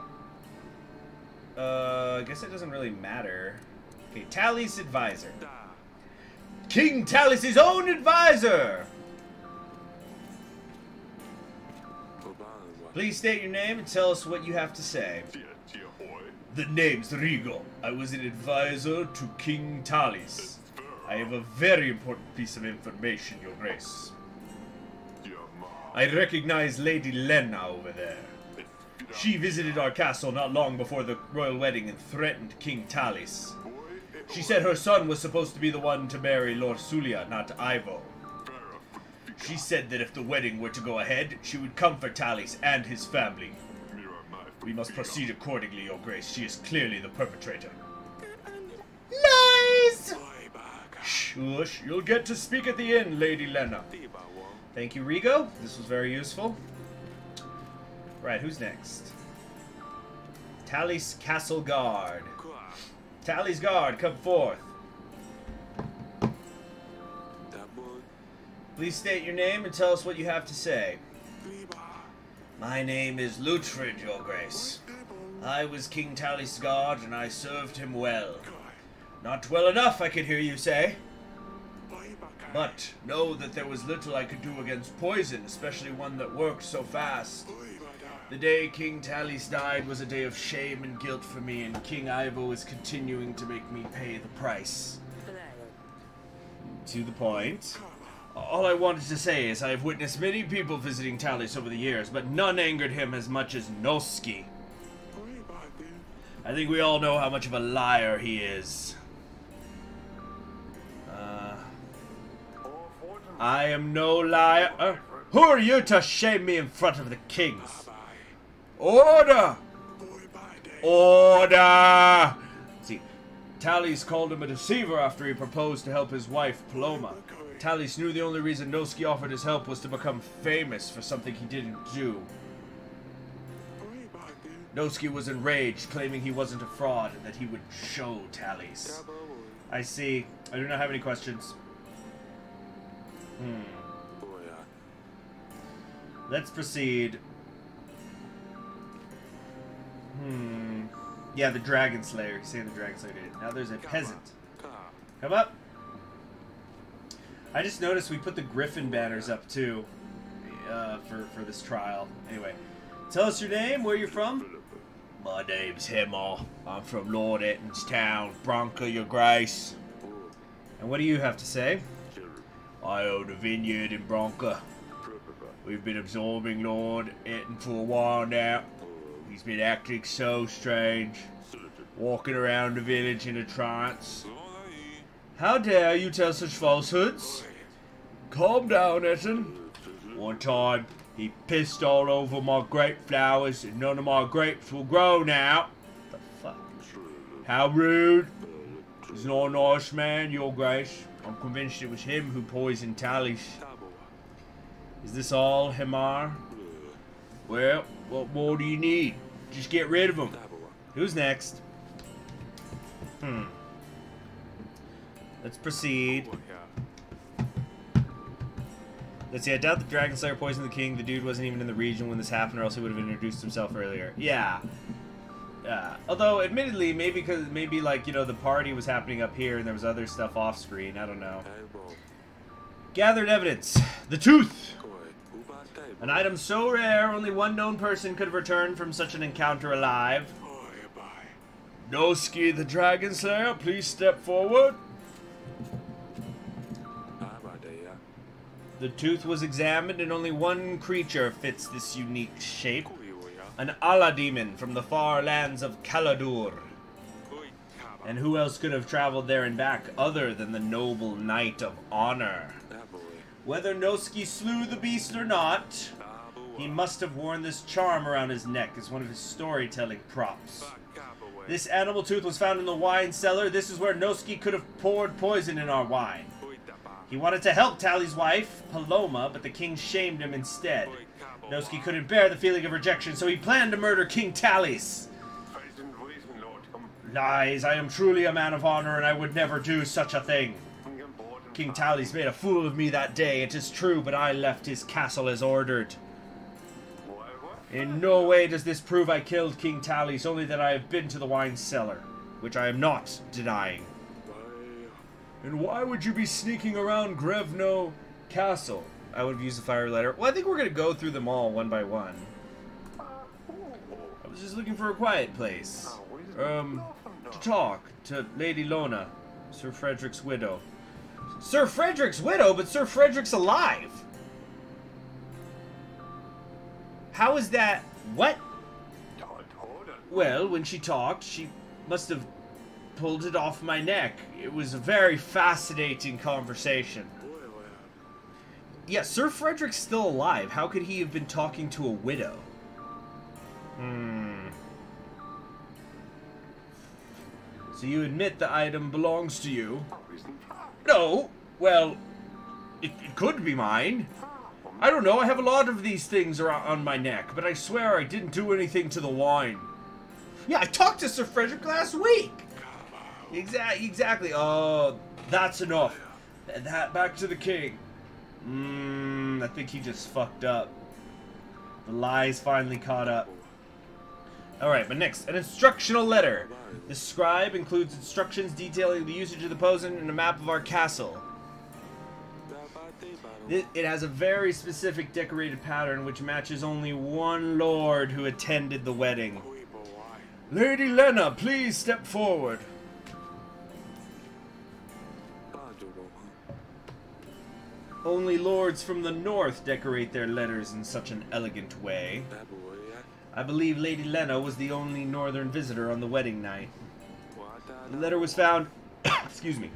I guess it doesn't really matter. Okay, Tally's advisor. King Tally's own advisor! Please state your name and tell us what you have to say. The name's Rigo. I was an advisor to King Tally's. I have a very important piece of information, Your Grace. I recognize Lady Lena over there. She visited our castle not long before the royal wedding and threatened King Talis. She said her son was supposed to be the one to marry Lord Sulia, not Ivo. She said that if the wedding were to go ahead, she would comfort Talis and his family. We must proceed accordingly, Your Grace. She is clearly the perpetrator. Lies! Shush, you'll get to speak at the inn, Lady Lena. Thank you, Rigo. This was very useful. Right, who's next? Talis Castle Guard. Talis Guard, come forth. Please state your name and tell us what you have to say. My name is Lutfrid, Your Grace. I was King Talis Guard and I served him well. Not well enough, I could hear you say. But know that there was little I could do against poison, especially one that worked so fast. The day King Talis died was a day of shame and guilt for me, and King Ivo is continuing to make me pay the price. To the point. All I wanted to say is I have witnessed many people visiting Talis over the years, but none angered him as much as Noski. I think we all know how much of a liar he is. I am no liar. Who are you to shame me in front of the kings? Order! Order! See, Talis called him a deceiver after he proposed to help his wife, Paloma. Talis knew the only reason Noski offered his help was to become famous for something he didn't do. Noski was enraged, claiming he wasn't a fraud and that he would show Talis. I see. I do not have any questions. Let's proceed. Yeah, the Dragon Slayer. He's saying the Dragon Slayer did. Now there's a peasant. Come up. I just noticed we put the Griffin banners up too, for this trial. Anyway, tell us your name, where you're from. My name's Hemar. I'm from Lord Etton's town, Bronca, Your Grace. And what do you have to say? I own a vineyard in Bronca. We've been absorbing Lord Etton for a while now. He's been acting so strange, walking around the village in a trance. How dare you tell such falsehoods? Calm down, Etton. One time, he pissed all over my grape flowers, and none of my grapes will grow now. The fuck? How rude. He's not a nice man, Your Grace. I'm convinced it was him who poisoned Talis. Is this all, Hemar? Well, what more do you need? Just get rid of him. Who's next? Let's proceed. Let's see, I doubt the Dragon Slayer poisoned the king. The dude wasn't even in the region when this happened, or else he would have introduced himself earlier. Yeah. Although, admittedly, maybe like, you know, the party was happening up here and there was other stuff off screen. I don't know. Gathered evidence. The tooth. An item so rare, only one known person could have returned from such an encounter alive. Noski the Dragon Slayer, please step forward. The tooth was examined and only one creature fits this unique shape. An Allah demon from the far lands of Caladur. And who else could have traveled there and back other than the noble knight of honor? Whether Noski slew the beast or not, he must have worn this charm around his neck as one of his storytelling props. This animal tooth was found in the wine cellar. This is where Noski could have poured poison in our wine. He wanted to help Tali's wife, Paloma, but the king shamed him instead. Noski couldn't bear the feeling of rejection, so he planned to murder King Talis. Lies, I am truly a man of honor, and I would never do such a thing. King Talis made a fool of me that day, it is true, but I left his castle as ordered. In no way does this prove I killed King Talis, only that I have been to the wine cellar, which I am not denying. And why would you be sneaking around Grevno Castle? I would have used the fire letter. Well, I think we're going to go through them all one by one. I was just looking for a quiet place. To talk to Lady Lona, Sir Frederick's widow. Sir Frederick's widow? But Sir Frederick's alive! How is that? What? Well, when she talked, she must have pulled it off my neck. It was a very fascinating conversation. Yeah, Sir Frederick's still alive. How could he have been talking to a widow? So you admit the item belongs to you? No. Well, it could be mine. I don't know. I have a lot of these things around on my neck, but I swear I didn't do anything to the wine. Yeah, I talked to Sir Frederick last week. Exactly. Oh, that's enough. Back to the king. I think he just fucked up. The lies finally caught up. Alright, but next, an instructional letter. The scribe includes instructions detailing the usage of the poison and a map of our castle. It has a very specific decorated pattern which matches only one lord who attended the wedding. Lady Lena, please step forward. Only lords from the north decorate their letters in such an elegant way. I believe Lady Lena was the only northern visitor on the wedding night. The letter was found... excuse me.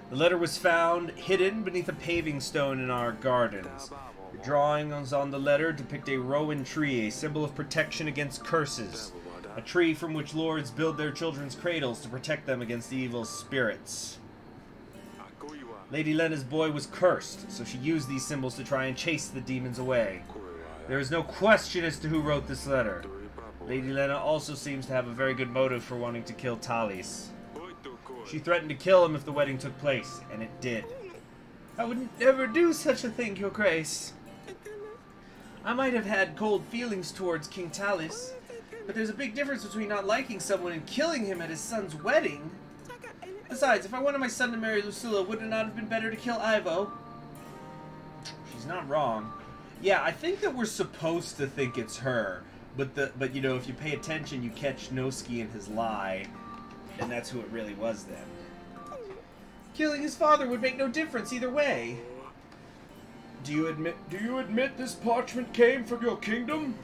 The letter was found hidden beneath a paving stone in our gardens. The drawings on the letter depict a rowan tree, a symbol of protection against curses. A tree from which lords build their children's cradles to protect them against evil spirits. Lady Lena's boy was cursed, so she used these symbols to try and chase the demons away. There is no question as to who wrote this letter. Lady Lena also seems to have a very good motive for wanting to kill Talis. She threatened to kill him if the wedding took place, and it did. I would never do such a thing, Your Grace. I might have had cold feelings towards King Talis, but there's a big difference between not liking someone and killing him at his son's wedding. Besides, if I wanted my son to marry Lucilla, would it not have been better to kill Ivo? She's not wrong. Yeah, I think that we're supposed to think it's her, but you know, if you pay attention, you catch Noski in his lie, and that's who it really was then. Killing his father would make no difference either way. Do you admit this parchment came from your kingdom?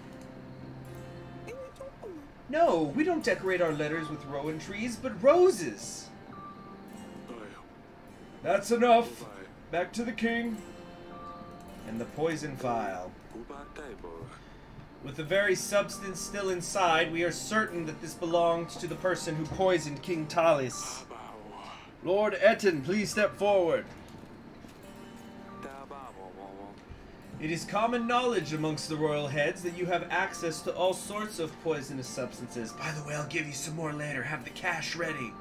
No, we don't decorate our letters with rowan trees, but roses. That's enough. Back to the king. And the poison vial. With the very substance still inside, we are certain that this belonged to the person who poisoned King Talis. Lord Etten, please step forward. It is common knowledge amongst the royal heads that you have access to all sorts of poisonous substances. By the way, I'll give you some more later. Have the cash ready.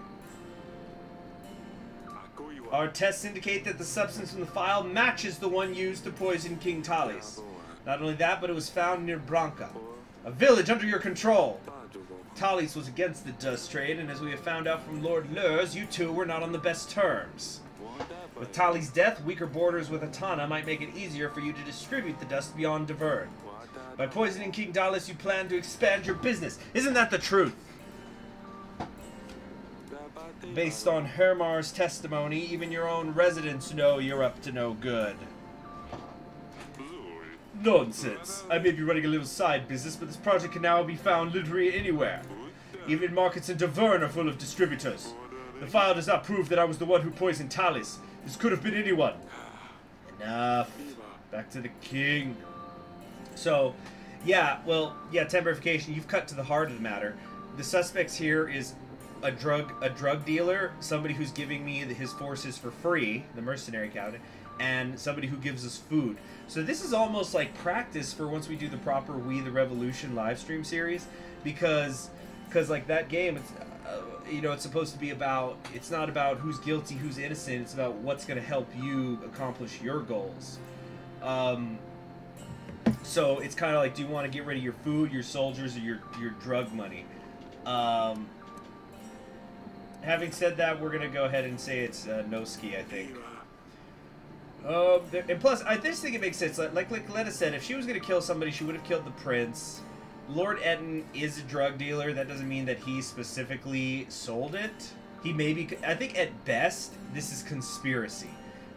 Our tests indicate that the substance from the file matches the one used to poison King Talis. Not only that, but it was found near Branca, a village under your control. Talis was against the dust trade, and as we have found out from Lord Lurs, you two were not on the best terms. With Talis' death, weaker borders with Atana might make it easier for you to distribute the dust beyond Devern. By poisoning King Talis, you plan to expand your business. Isn't that the truth? Based on Hermar's testimony, even your own residents know you're up to no good. Nonsense. I may be running a little side business, but this project can now be found literally anywhere. Even markets in Devern are full of distributors. The file does not prove that I was the one who poisoned Talis. This could have been anyone. Enough. Back to the king. So, yeah, well, yeah, tembrification, you've cut to the heart of the matter. The suspects here is a drug dealer, somebody who's giving me his forces for free, the mercenary captain, and somebody who gives us food. So this is almost like practice for once we do the proper We the Revolution live stream series, because like that game, it's you know, it's supposed to be about, it's not about who's guilty, who's innocent, it's about what's going to help you accomplish your goals. So it's kind of like, do you want to get rid of your food, your soldiers, or your drug money? Having said that, we're going to go ahead and say it's Noski, I think. And plus, I just think it makes sense. Like Lena said, if she was going to kill somebody, she would have killed the prince. Lord Etten is a drug dealer. That doesn't mean that he specifically sold it. He maybe, I think at best, this is conspiracy.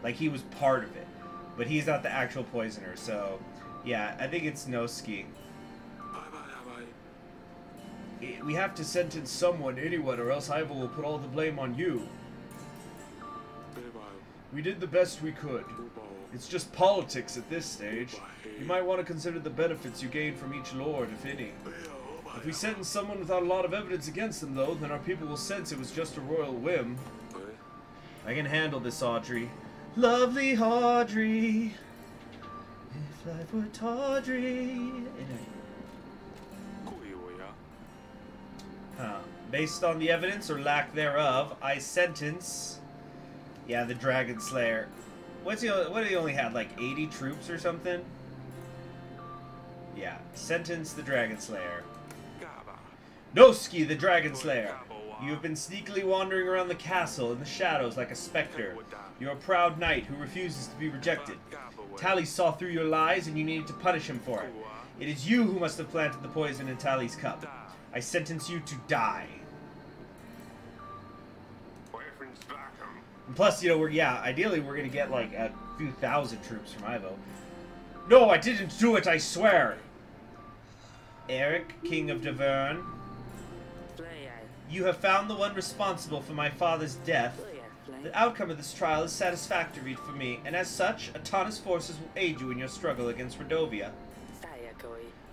Like, he was part of it. But he's not the actual poisoner, so Yeah, I think it's Noski. We have to sentence someone, anyone, or else Ivo will put all the blame on you. We did the best we could. It's just politics at this stage. You might want to consider the benefits you gain from each lord, if any. If we sentence someone without a lot of evidence against them, though, then our people will sense it was just a royal whim. I can handle this, Audrey. Lovely Audrey. If life were tawdry. Based on the evidence or lack thereof, I sentence. Yeah, the Dragon Slayer. What did he only have? Like 80 troops or something? Yeah, sentence the Dragon Slayer. Noski, the Dragon Slayer. You have been sneakily wandering around the castle in the shadows like a specter. You're a proud knight who refuses to be rejected. Tally saw through your lies and you needed to punish him for it. It is you who must have planted the poison in Tally's cup. I sentence you to die. And plus, you know, ideally we're gonna get like a few thousand troops from Ivo. No, I didn't do it, I swear. Eric, King of Davern. You have found the one responsible for my father's death. The outcome of this trial is satisfactory for me, and as such, Atana's forces will aid you in your struggle against Radovia.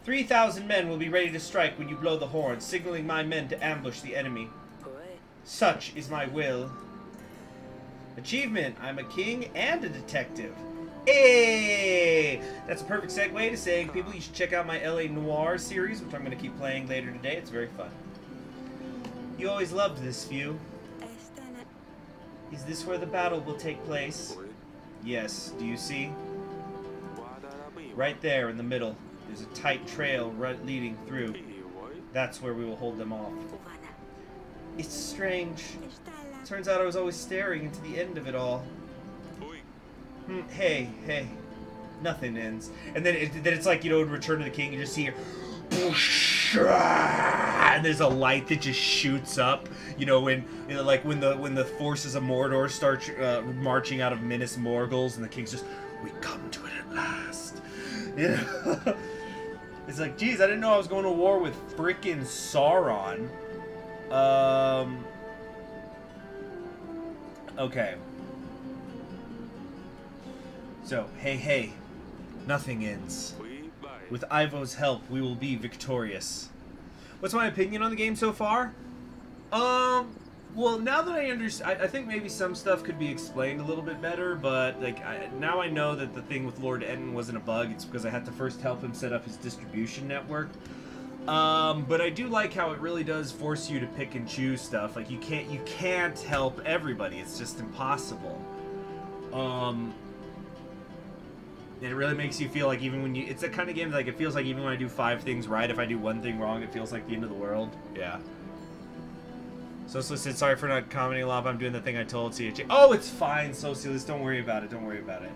3,000 men will be ready to strike when you blow the horn, signaling my men to ambush the enemy. Such is my will. Achievement, I'm a king and a detective. Hey! That's a perfect segue to saying, people, you should check out my LA Noire series, which I'm going to keep playing later today. It's very fun. You always loved this view. Is this where the battle will take place? Yes, do you see? Right there in the middle. There's a tight trail leading through. That's where we will hold them off. It's strange. Turns out I was always staring into the end of it all. Hey. Nothing ends. And then it's like, you know, in Return of the King, you just see and there's a light that just shoots up. You know, when the forces of Mordor start marching out of Minas Morgul's, and the king's just, we come to it at last. You know? It's like, geez, I didn't know I was going to war with frickin' Sauron. Okay. So, hey, nothing ends. With Ivo's help, we will be victorious. What's my opinion on the game so far? Well, now that I understand, I think maybe some stuff could be explained a little bit better, but, like, now I know that the thing with Lord Etten wasn't a bug. It's because I had to first help him set up his distribution network. But I do like how it really does force you to pick and choose stuff. Like, you can't help everybody. It's just impossible. It really makes you feel like even when it's that kind of game, like, it feels like even when I do 5 things right, if I do 1 thing wrong, it feels like the end of the world. Yeah. Socialist said, sorry for not commenting a lot, but I'm doing the thing I told CHA. Oh, it's fine, Socialist. Don't worry about it. Don't worry about it.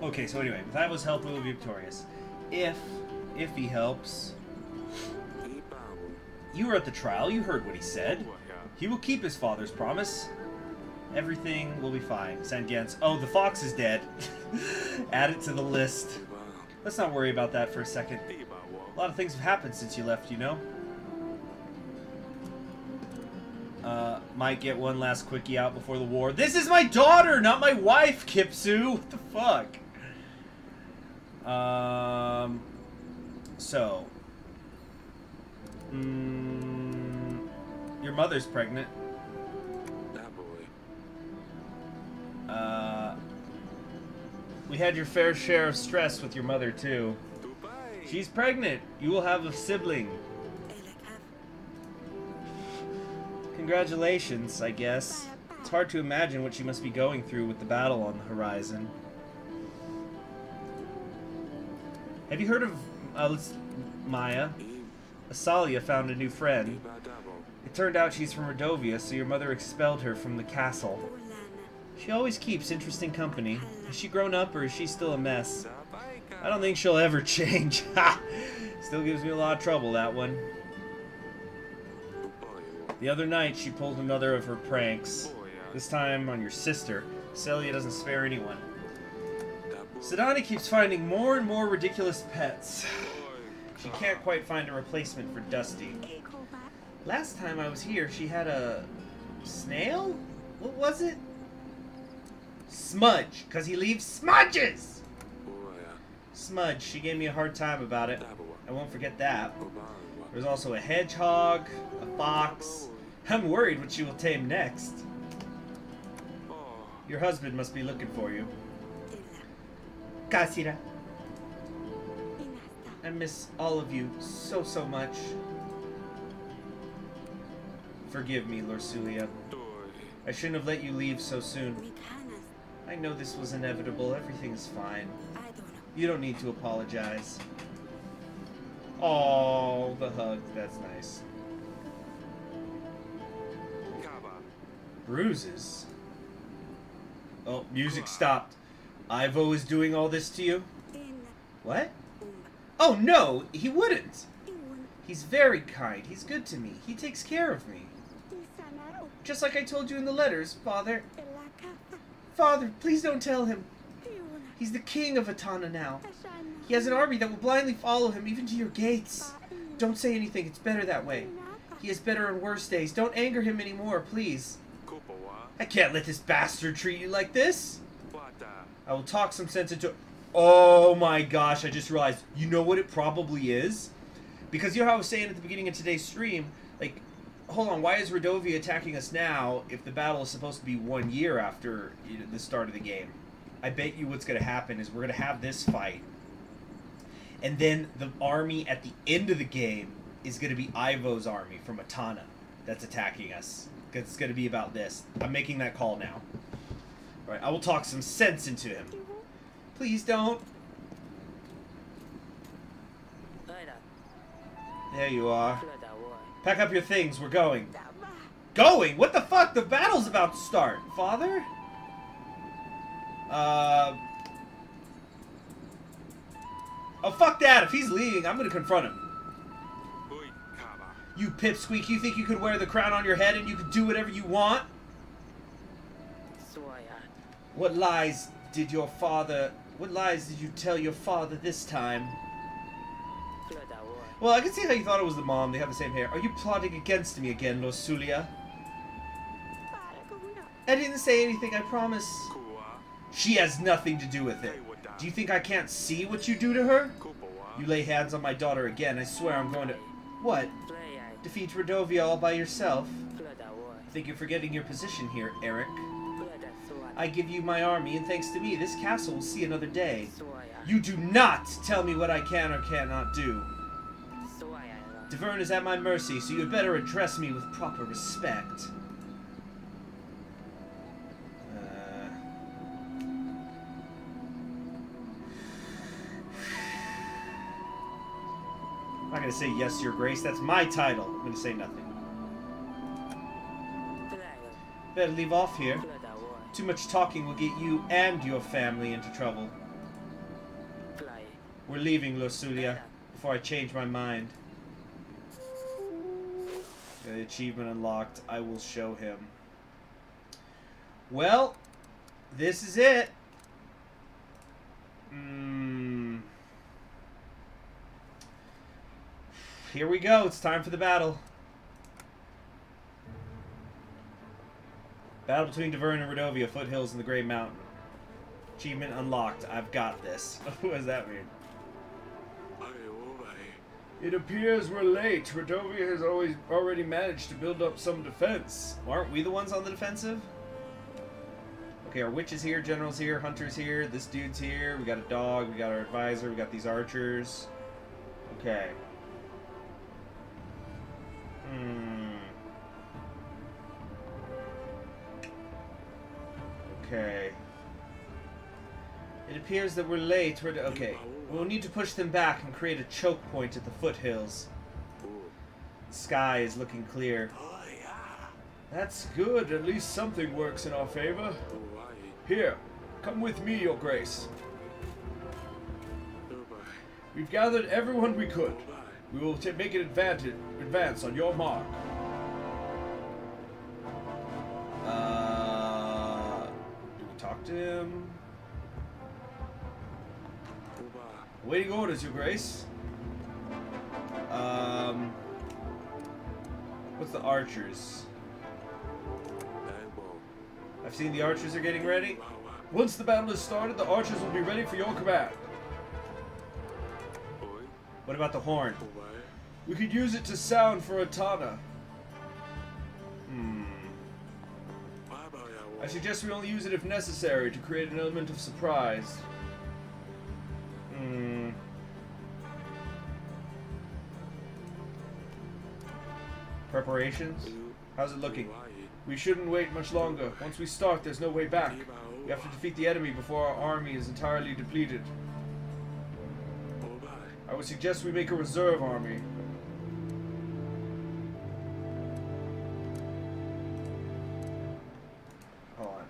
Okay, so anyway, with Ivo's help, we will be victorious. If he helps. You were at the trial. You heard what he said. He will keep his father's promise. Everything will be fine. Sandgens. Oh, the fox is dead. Add it to the list. Let's not worry about that for a second. A lot of things have happened since you left, you know? Might get one last quickie out before the war. This is my daughter, not my wife, Kipsu! What the fuck? So. Your mother's pregnant. We had your fair share of stress with your mother, too. She's pregnant. You will have a sibling. Congratulations, I guess. It's hard to imagine what she must be going through with the battle on the horizon. Have you heard of Maya? Asalia found a new friend. It turned out she's from Radovia, so your mother expelled her from the castle. She always keeps interesting company. Has she grown up, or is she still a mess? I don't think she'll ever change. Ha! Still gives me a lot of trouble, that one. The other night, she pulled another of her pranks. This time on your sister. Celia doesn't spare anyone. Sedani keeps finding more and more ridiculous pets. She can't quite find a replacement for Dusty. Last time I was here, she had a snail? What was it? Smudge, because he leaves smudges! Smudge, she gave me a hard time about it. I won't forget that. There's also a hedgehog, a fox. I'm worried what she will tame next. Your husband must be looking for you. Kasira. I miss all of you so, so much. Forgive me, Lorsulia. I shouldn't have let you leave so soon. I know this was inevitable. Everything's fine. You don't need to apologize. Oh, the hug. That's nice. Bruises? Oh, music stopped. Ivo is doing all this to you? What? Oh, no! He wouldn't! He's very kind. He's good to me. He takes care of me. Just like I told you in the letters, Father. Father, please don't tell him. He's the king of Atana now. He has an army that will blindly follow him, even to your gates. Don't say anything. It's better that way. He has better and worse days. Don't anger him anymore, please. I can't let this bastard treat you like this. I will talk some sense into... Oh my gosh, I just realized. You know what it probably is? Because you know how I was saying at the beginning of today's stream, like, hold on, why is Radovia attacking us now if the battle is supposed to be 1 year after the start of the game? I bet you what's going to happen is we're going to have this fight. And then the army at the end of the game is going to be Ivo's army from Atana that's attacking us. It's going to be about this. I'm making that call now. Alright, I will talk some sense into him. Please don't. There you are. Pack up your things. We're going. Going? What the fuck? The battle's about to start. Father? Oh, fuck that. If he's leaving, I'm gonna confront him. You pipsqueak, you think you could wear the crown on your head and you could do whatever you want? What lies did you tell your father this time? Well, I can see how you thought it was the mom. They have the same hair. Are you plotting against me again, Lorsulia? I didn't say anything, I promise. She has nothing to do with it. Do you think I can't see what you do to her? You lay hands on my daughter again, I swear I'm going to... What? Defeat Radovia all by yourself? I think you're forgetting your position here, Eric. I give you my army, and thanks to me, this castle will see another day. You do not tell me what I can or cannot do. Davern is at my mercy, so you had better address me with proper respect. I'm not going to say yes, your grace. That's my title. I'm going to say nothing. Better leave off here. Too much talking will get you and your family into trouble. We're leaving, Lorsulia, before I change my mind. The achievement unlocked. I will show him. Well, this is it. Here we go. It's time for the battle. Battle between Davern and Radovia, foothills in the Grey Mountain. Achievement unlocked. I've got this. What does that mean? It appears we're late. Radovia has already managed to build up some defense. Aren't we the ones on the defensive? Okay, our witch is here, general's here, hunter's here, this dude's here, we got a dog, we got our advisor, we got these archers. Okay. Okay. It appears that we're late. Okay. We'll need to push them back and create a choke point at the foothills. The sky is looking clear. That's good. At least something works in our favor. Here, come with me, Your Grace. We've gathered everyone we could. We will make an advance on your mark. Do we talk to him? Waiting orders, Your Grace. What's the archers? I've seen the archers are getting ready. Once the battle is started, the archers will be ready for your command. What about the horn? We could use it to sound for Atana. I suggest we only use it if necessary to create an element of surprise. Preparations? How's it looking? We shouldn't wait much longer. Once we start, there's no way back. We have to defeat the enemy before our army is entirely depleted. I would suggest we make a reserve army. Hold on.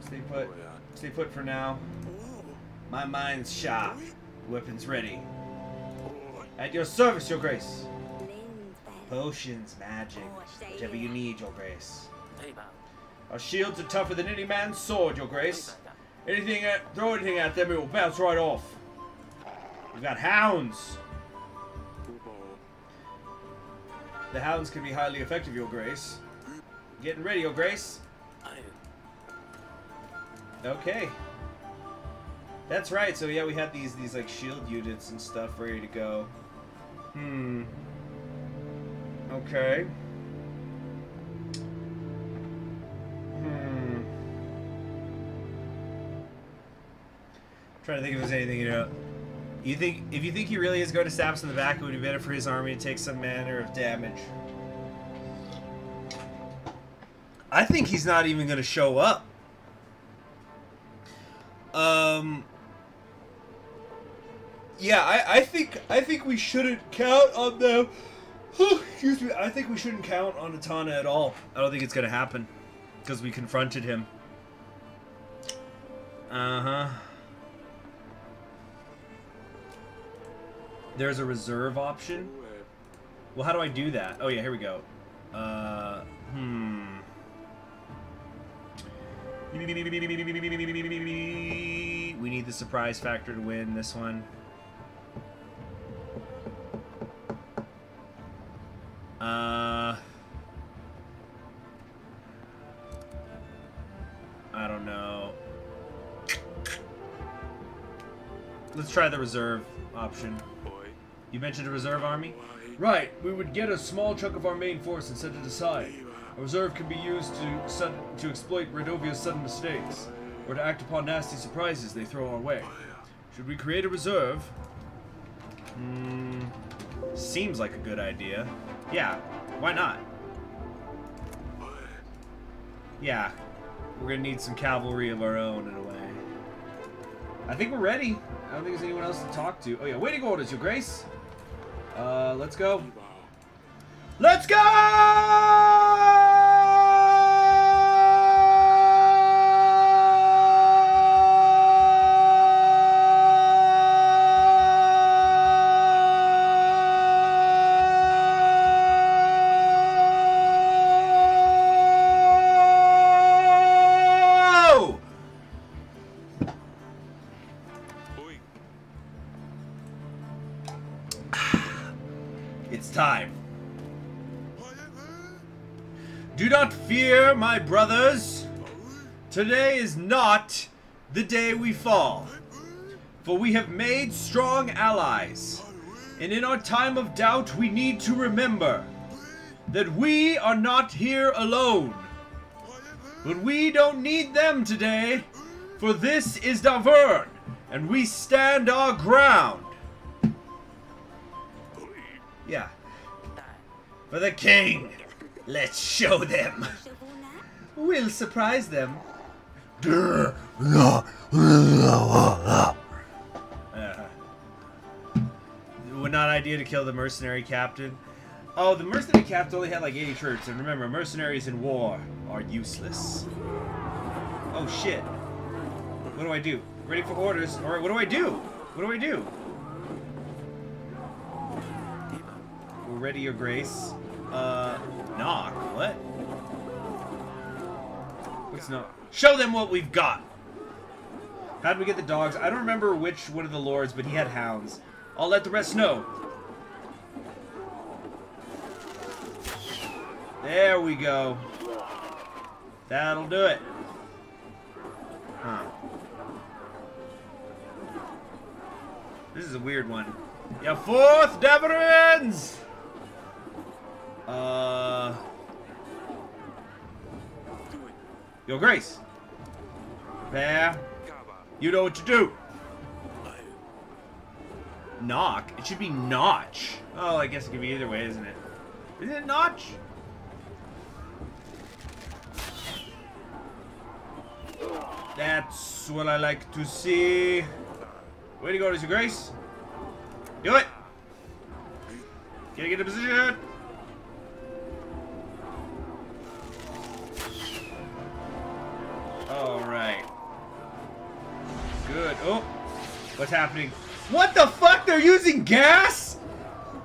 Stay put. Stay put for now. My mind's sharp. Weapons ready. At your service, Your Grace. Potions, magic, whichever you need, Your Grace. Our shields are tougher than any man's sword, Your Grace. Throw anything at them, it will bounce right off. We've got hounds. The hounds can be highly effective, Your Grace. Getting ready, Your Grace. Okay. That's right. So yeah, we had these like shield units and stuff ready to go. Okay. Trying to think if there's anything, you know. If you think he really is going to stab us in the back, it would be better for his army to take some manner of damage. I think he's not even going to show up. Yeah, I think we shouldn't count on them. Excuse me. I think we shouldn't count on Atana at all. I don't think it's going to happen because we confronted him. There's a reserve option. Well, how do I do that? Oh yeah, here we go. We need the surprise factor to win this one. I don't know. Let's try the reserve option. You mentioned a reserve army? Right. We would get a small chunk of our main force and set it aside. A reserve can be used to exploit Radovia's sudden mistakes, or to act upon nasty surprises they throw our way. Should we create a reserve? Seems like a good idea. Yeah, why not? Yeah, we're gonna need some cavalry of our own in a way. I think we're ready. I don't think there's anyone else to talk to. Oh yeah, waiting orders, Your Grace. Let's go. Let's go! It's time. Do not fear, my brothers. Today is not the day we fall, for we have made strong allies. And in our time of doubt, we need to remember that we are not here alone. But we don't need them today, for this is Davern, and we stand our ground. Yeah. For the king. Let's show them. We'll surprise them. Would not idea to kill the mercenary captain. Oh, the mercenary captain only had like 80 troops, and remember, mercenaries in war are useless. Oh shit. What do I do? Ready for orders. Alright, what do I do? What do I do? We're ready, Your Grace. Knock. What? What's knock? Show them what we've got! How did we get the dogs? I don't remember which one of the lords, but he had hounds. I'll let the rest know. There we go. That'll do it. Huh. This is a weird one. Yeah, 4th Deverins! Yo, Grace. Prepare. You know what to do. Knock? It should be Notch. Oh, I guess it could be either way, isn't it? Isn't it Notch? That's what I like to see. Way to go, Mr. Grace. Do it. Gotta get in position. Alright. Good. Oh. What's happening? What the fuck? They're using gas?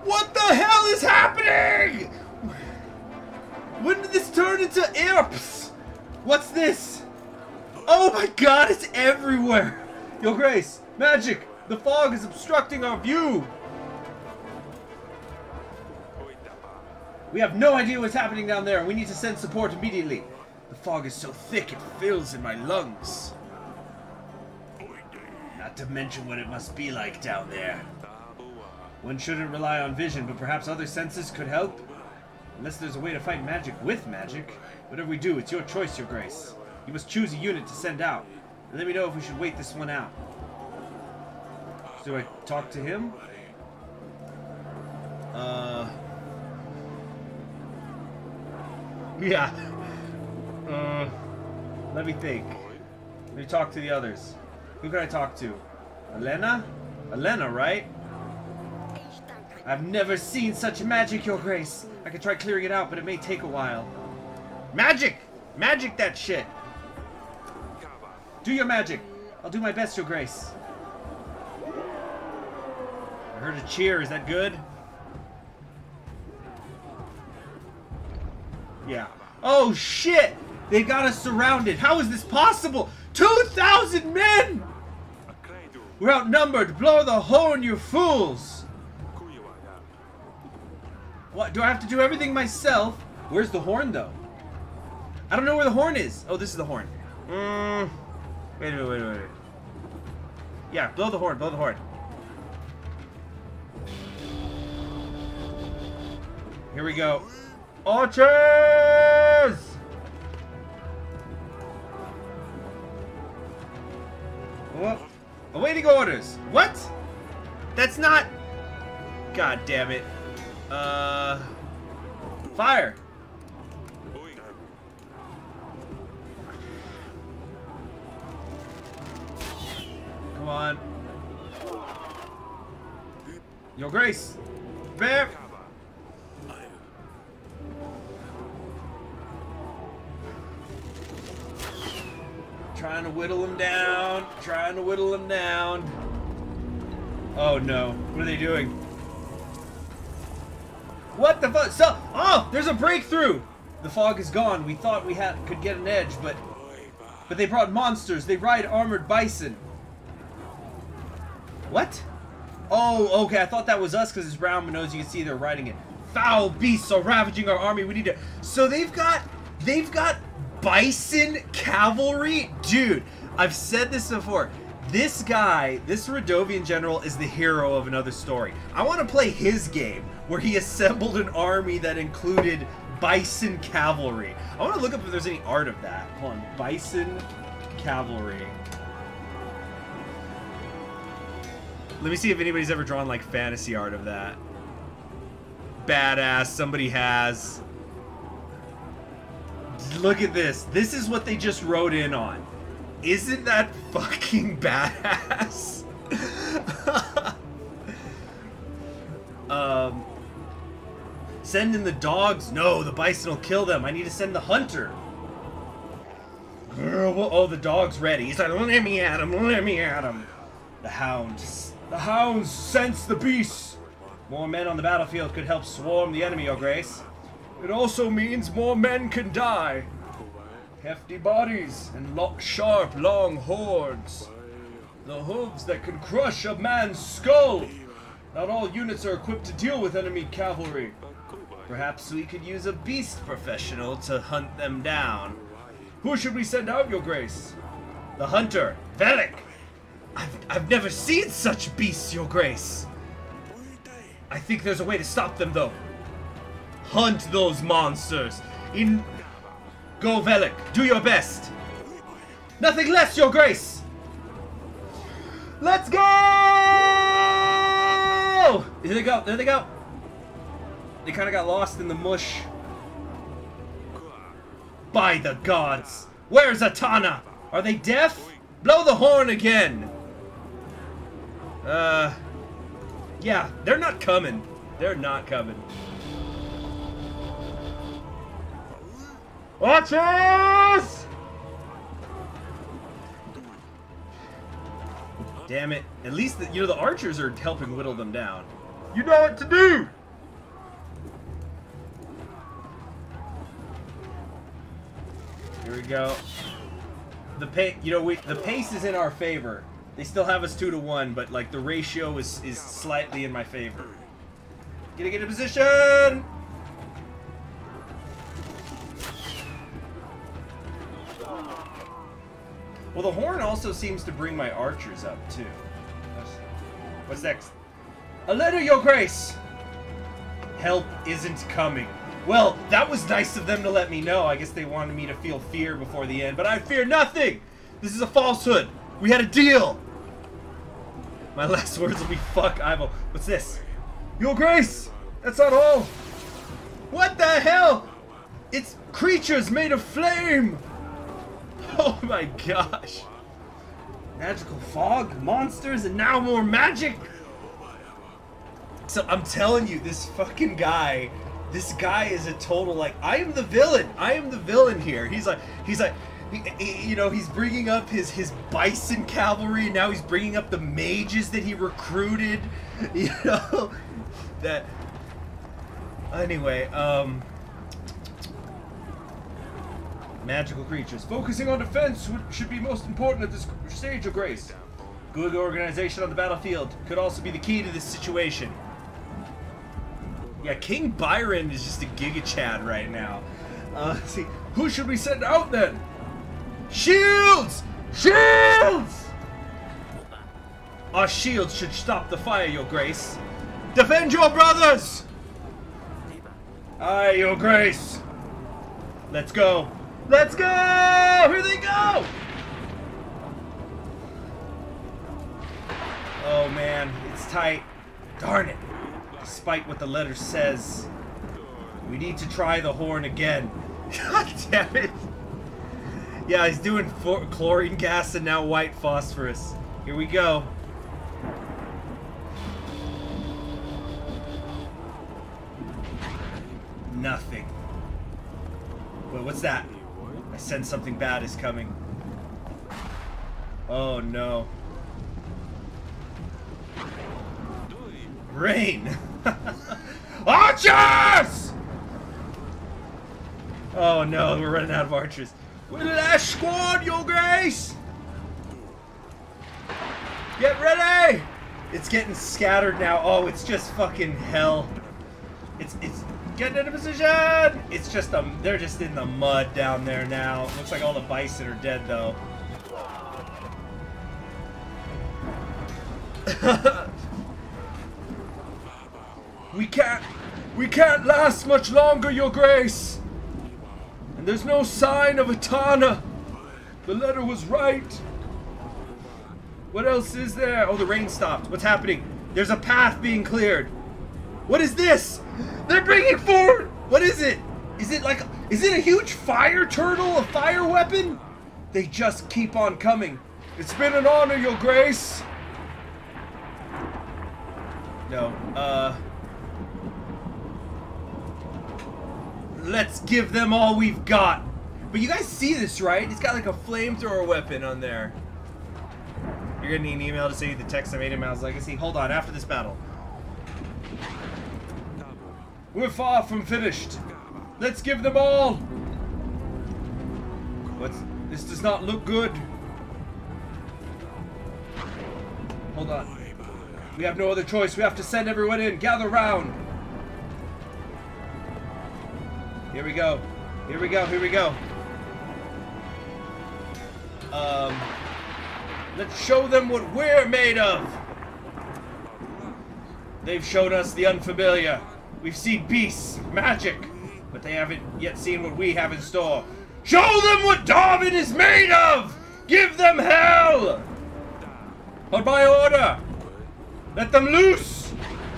What the hell is happening? When did this turn into IRPs? What's this? Oh my god, it's everywhere. Yo, Grace. Magic. The fog is obstructing our view. We have no idea what's happening down there, and we need to send support immediately. The fog is so thick it fills in my lungs. Not to mention what it must be like down there. One shouldn't rely on vision, but perhaps other senses could help? Unless there's a way to fight magic with magic. Whatever we do, it's your choice, Your Grace. You must choose a unit to send out. And let me know if we should wait this one out. Do I talk to him? Yeah. Let me think. Let me talk to the others. Who can I talk to? Elena? Elena, right? I've never seen such magic, Your Grace. I could try clearing it out, but it may take a while. Magic! Magic that shit! Do your magic. I'll do my best, Your Grace. I heard a cheer. Is that good? Yeah. Oh, shit! They got us surrounded. How is this possible? 2,000 men! We're outnumbered. Blow the horn, you fools! What? Do I have to do everything myself? Where's the horn, though? I don't know where the horn is. Oh, this is the horn. Wait. Yeah, blow the horn, blow the horn. Here we go. Archers! Oh, awaiting orders. What? That's not... God damn it. Fire. Come on. Your Grace. Bear. Trying to whittle him down. Trying to whittle him down. Oh no. What are they doing? What the fuck? So, oh, there's a breakthrough. The fog is gone. We thought we could get an edge, but they brought monsters. They ride armored bison. What? Oh, okay. I thought that was us because it's brown, but as you can see, they're riding it. Foul beasts are ravaging our army. We need to. So they've got bison cavalry, dude. I've said this before. This guy, this Radovian general, is the hero of another story. I want to play his game where he assembled an army that included bison cavalry. I want to look up if there's any art of that. Hold on, bison cavalry. Let me see if anybody's ever drawn like fantasy art of that. Badass, somebody has. Look at this. This is what they just wrote in on. Isn't that fucking badass? Send in the dogs? No, the bison will kill them. I need to send the hunter. Oh, the dog's ready. He's like, let me at him, let me at him. The hounds. The hounds sense the beasts. More men on the battlefield could help swarm the enemy, Your Grace. It also means more men can die. Hefty bodies and sharp, long horns. The hooves that can crush a man's skull! Not all units are equipped to deal with enemy cavalry. Perhaps we could use a beast professional to hunt them down. Who should we send out, Your Grace? The hunter, Velik! I've never seen such beasts, Your Grace! I think there's a way to stop them, though. Hunt those monsters! Go, Velik, do your best! Nothing less, Your Grace! Let's go! There they go, there they go! They kind of got lost in the mush. By the gods! Where's Atana? Are they deaf? Blow the horn again! Yeah, they're not coming. They're not coming. Archers! Damn it. At least, the archers are helping whittle them down. You know what to do! Here we go. The pace is in our favor. They still have us 2-to-1, but like the ratio is slightly in my favor. Get in position! Well, the horn also seems to bring my archers up too. What's next? A letter, Your Grace! Help isn't coming. Well, that was nice of them to let me know. I guess they wanted me to feel fear before the end, but I fear nothing! This is a falsehood! We had a deal! My last words will be fuck Ivo. What's this? Your Grace! That's not all! What the hell? It's creatures made of flame! Oh my gosh! Magical fog, monsters, and now more magic! So I'm telling you, this fucking guy, this guy is a total, like, I am the villain! I am the villain here! He's like, you know, he's bringing up his bison cavalry, and now he's bringing up the mages that he recruited, you know, that, anyway, magical creatures. Focusing on defense should be most important at this stage, Your Grace. Good organization on the battlefield could also be the key to this situation. Yeah, King Byron is just a Giga Chad right now. Let's see, who should we send out then? Shields! Shields! Our shields should stop the fire, Your Grace. Defend your brothers! Aye, Your Grace. Let's go. Let's go! Here they go! Oh man, it's tight. Darn it. Despite what the letter says, we need to try the horn again. God damn it. Yeah, he's doing chlorine gas and now white phosphorus. Here we go. Nothing. Wait, what's that? I sense something bad is coming. Oh no. Rain! Archers! Oh no, we're running out of archers. We're the last squad, Your Grace! Get ready! It's getting scattered now. Oh, it's just fucking hell. It's getting into position! It's just they're just in the mud down there now. It looks like all the bison are dead though. We can't last much longer, Your Grace. And there's no sign of Atana. The letter was right. What else is there? Oh, the rain stopped. What's happening? There's a path being cleared. What is this? They're bringing forward. What is it? Is it a huge fire turtle? A fire weapon? They just keep on coming. It's been an honor, Your Grace. No, let's give them all we've got. But you guys see this, right? He's got like a flamethrower weapon on there. You're gonna need an email to say the text I made in Mal's Legacy. Hold on, after this battle. We're far from finished. Let's give them all. This does not look good. Hold on. We have no other choice. We have to send everyone in. Gather round. Here we go. Here we go. Here we go. Let's show them what we're made of. They've shown us the unfamiliar. We've seen beasts, magic, but they haven't yet seen what we have in store. Show them what Darwin is made of! Give them hell! But by order! Let them loose!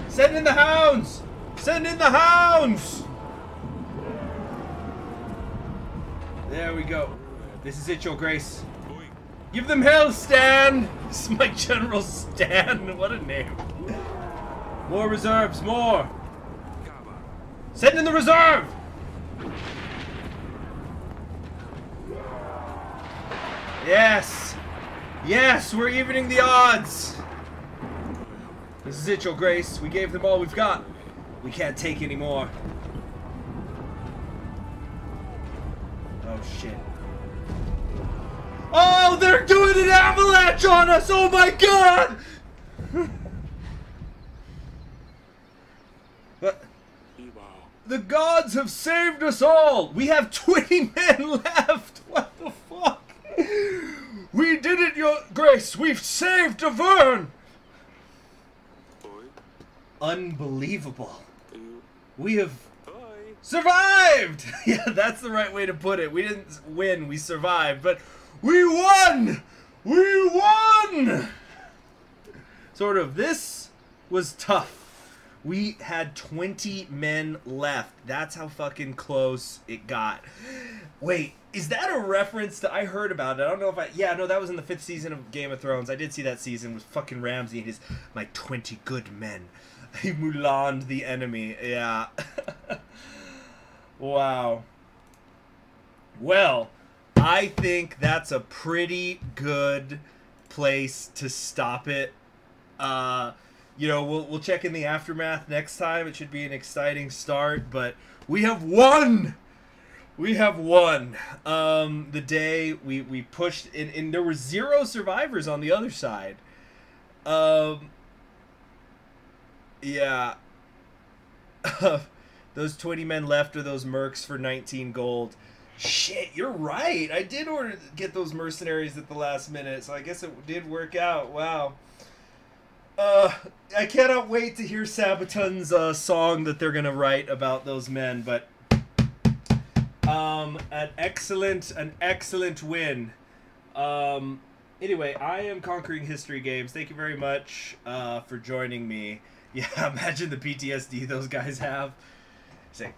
Send in the hounds! Send in the hounds! There we go. This is it, Your Grace. Give them hell, Stan! This is my General Stan. What a name. More reserves, more! Send in the reserve! Yes! Yes, we're evening the odds! This is it, Your Grace. We gave them all we've got. We can't take any more. Oh, shit. Oh, they're doing an avalanche on us! Oh my god! What? The gods have saved us all! We have 20 men left! What the fuck? We did it, Your Grace! We've saved Davern! Unbelievable. We have survived! Yeah, that's the right way to put it. We didn't win, we survived, but we won! We won! Sort of. This was tough. We had 20 men left. That's how fucking close it got. Wait, is that a reference to... I heard about it. I don't know if I... Yeah, no, that was in the 5th season of Game of Thrones. I did see that season with fucking Ramsay and his... My 20 good men. He Mulan'd the enemy. Yeah. Wow. Well, I think that's a pretty good place to stop it. You know, we'll check in the aftermath next time. It should be an exciting start, but we have won! We have won. The day we pushed, and there were 0 survivors on the other side. Yeah. Those 20 men left are those mercs for 19 gold. Shit, you're right. I did get those mercenaries at the last minute, so I guess it did work out. Wow. I cannot wait to hear Sabaton's song that they're gonna write about those men, but an excellent win. Anyway, I am Conquering History Games. Thank you very much for joining me. Yeah, imagine the PTSD those guys have. Say,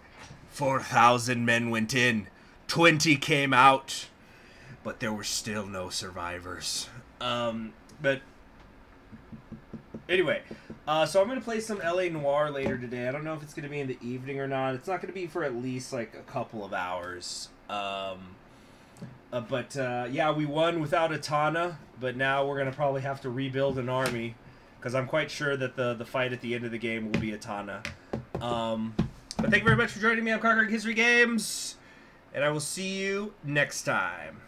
4,000 men went in, 20 came out, but there were still no survivors. But anyway, so I'm going to play some LA Noire later today. I don't know if it's going to be in the evening or not. It's not going to be for at least like a couple of hours. Yeah, we won without a Tana, but now we're going to probably have to rebuild an army, because I'm quite sure that the fight at the end of the game will be a Tana. But thank you very much for joining me on Conquering History Games, and I will see you next time.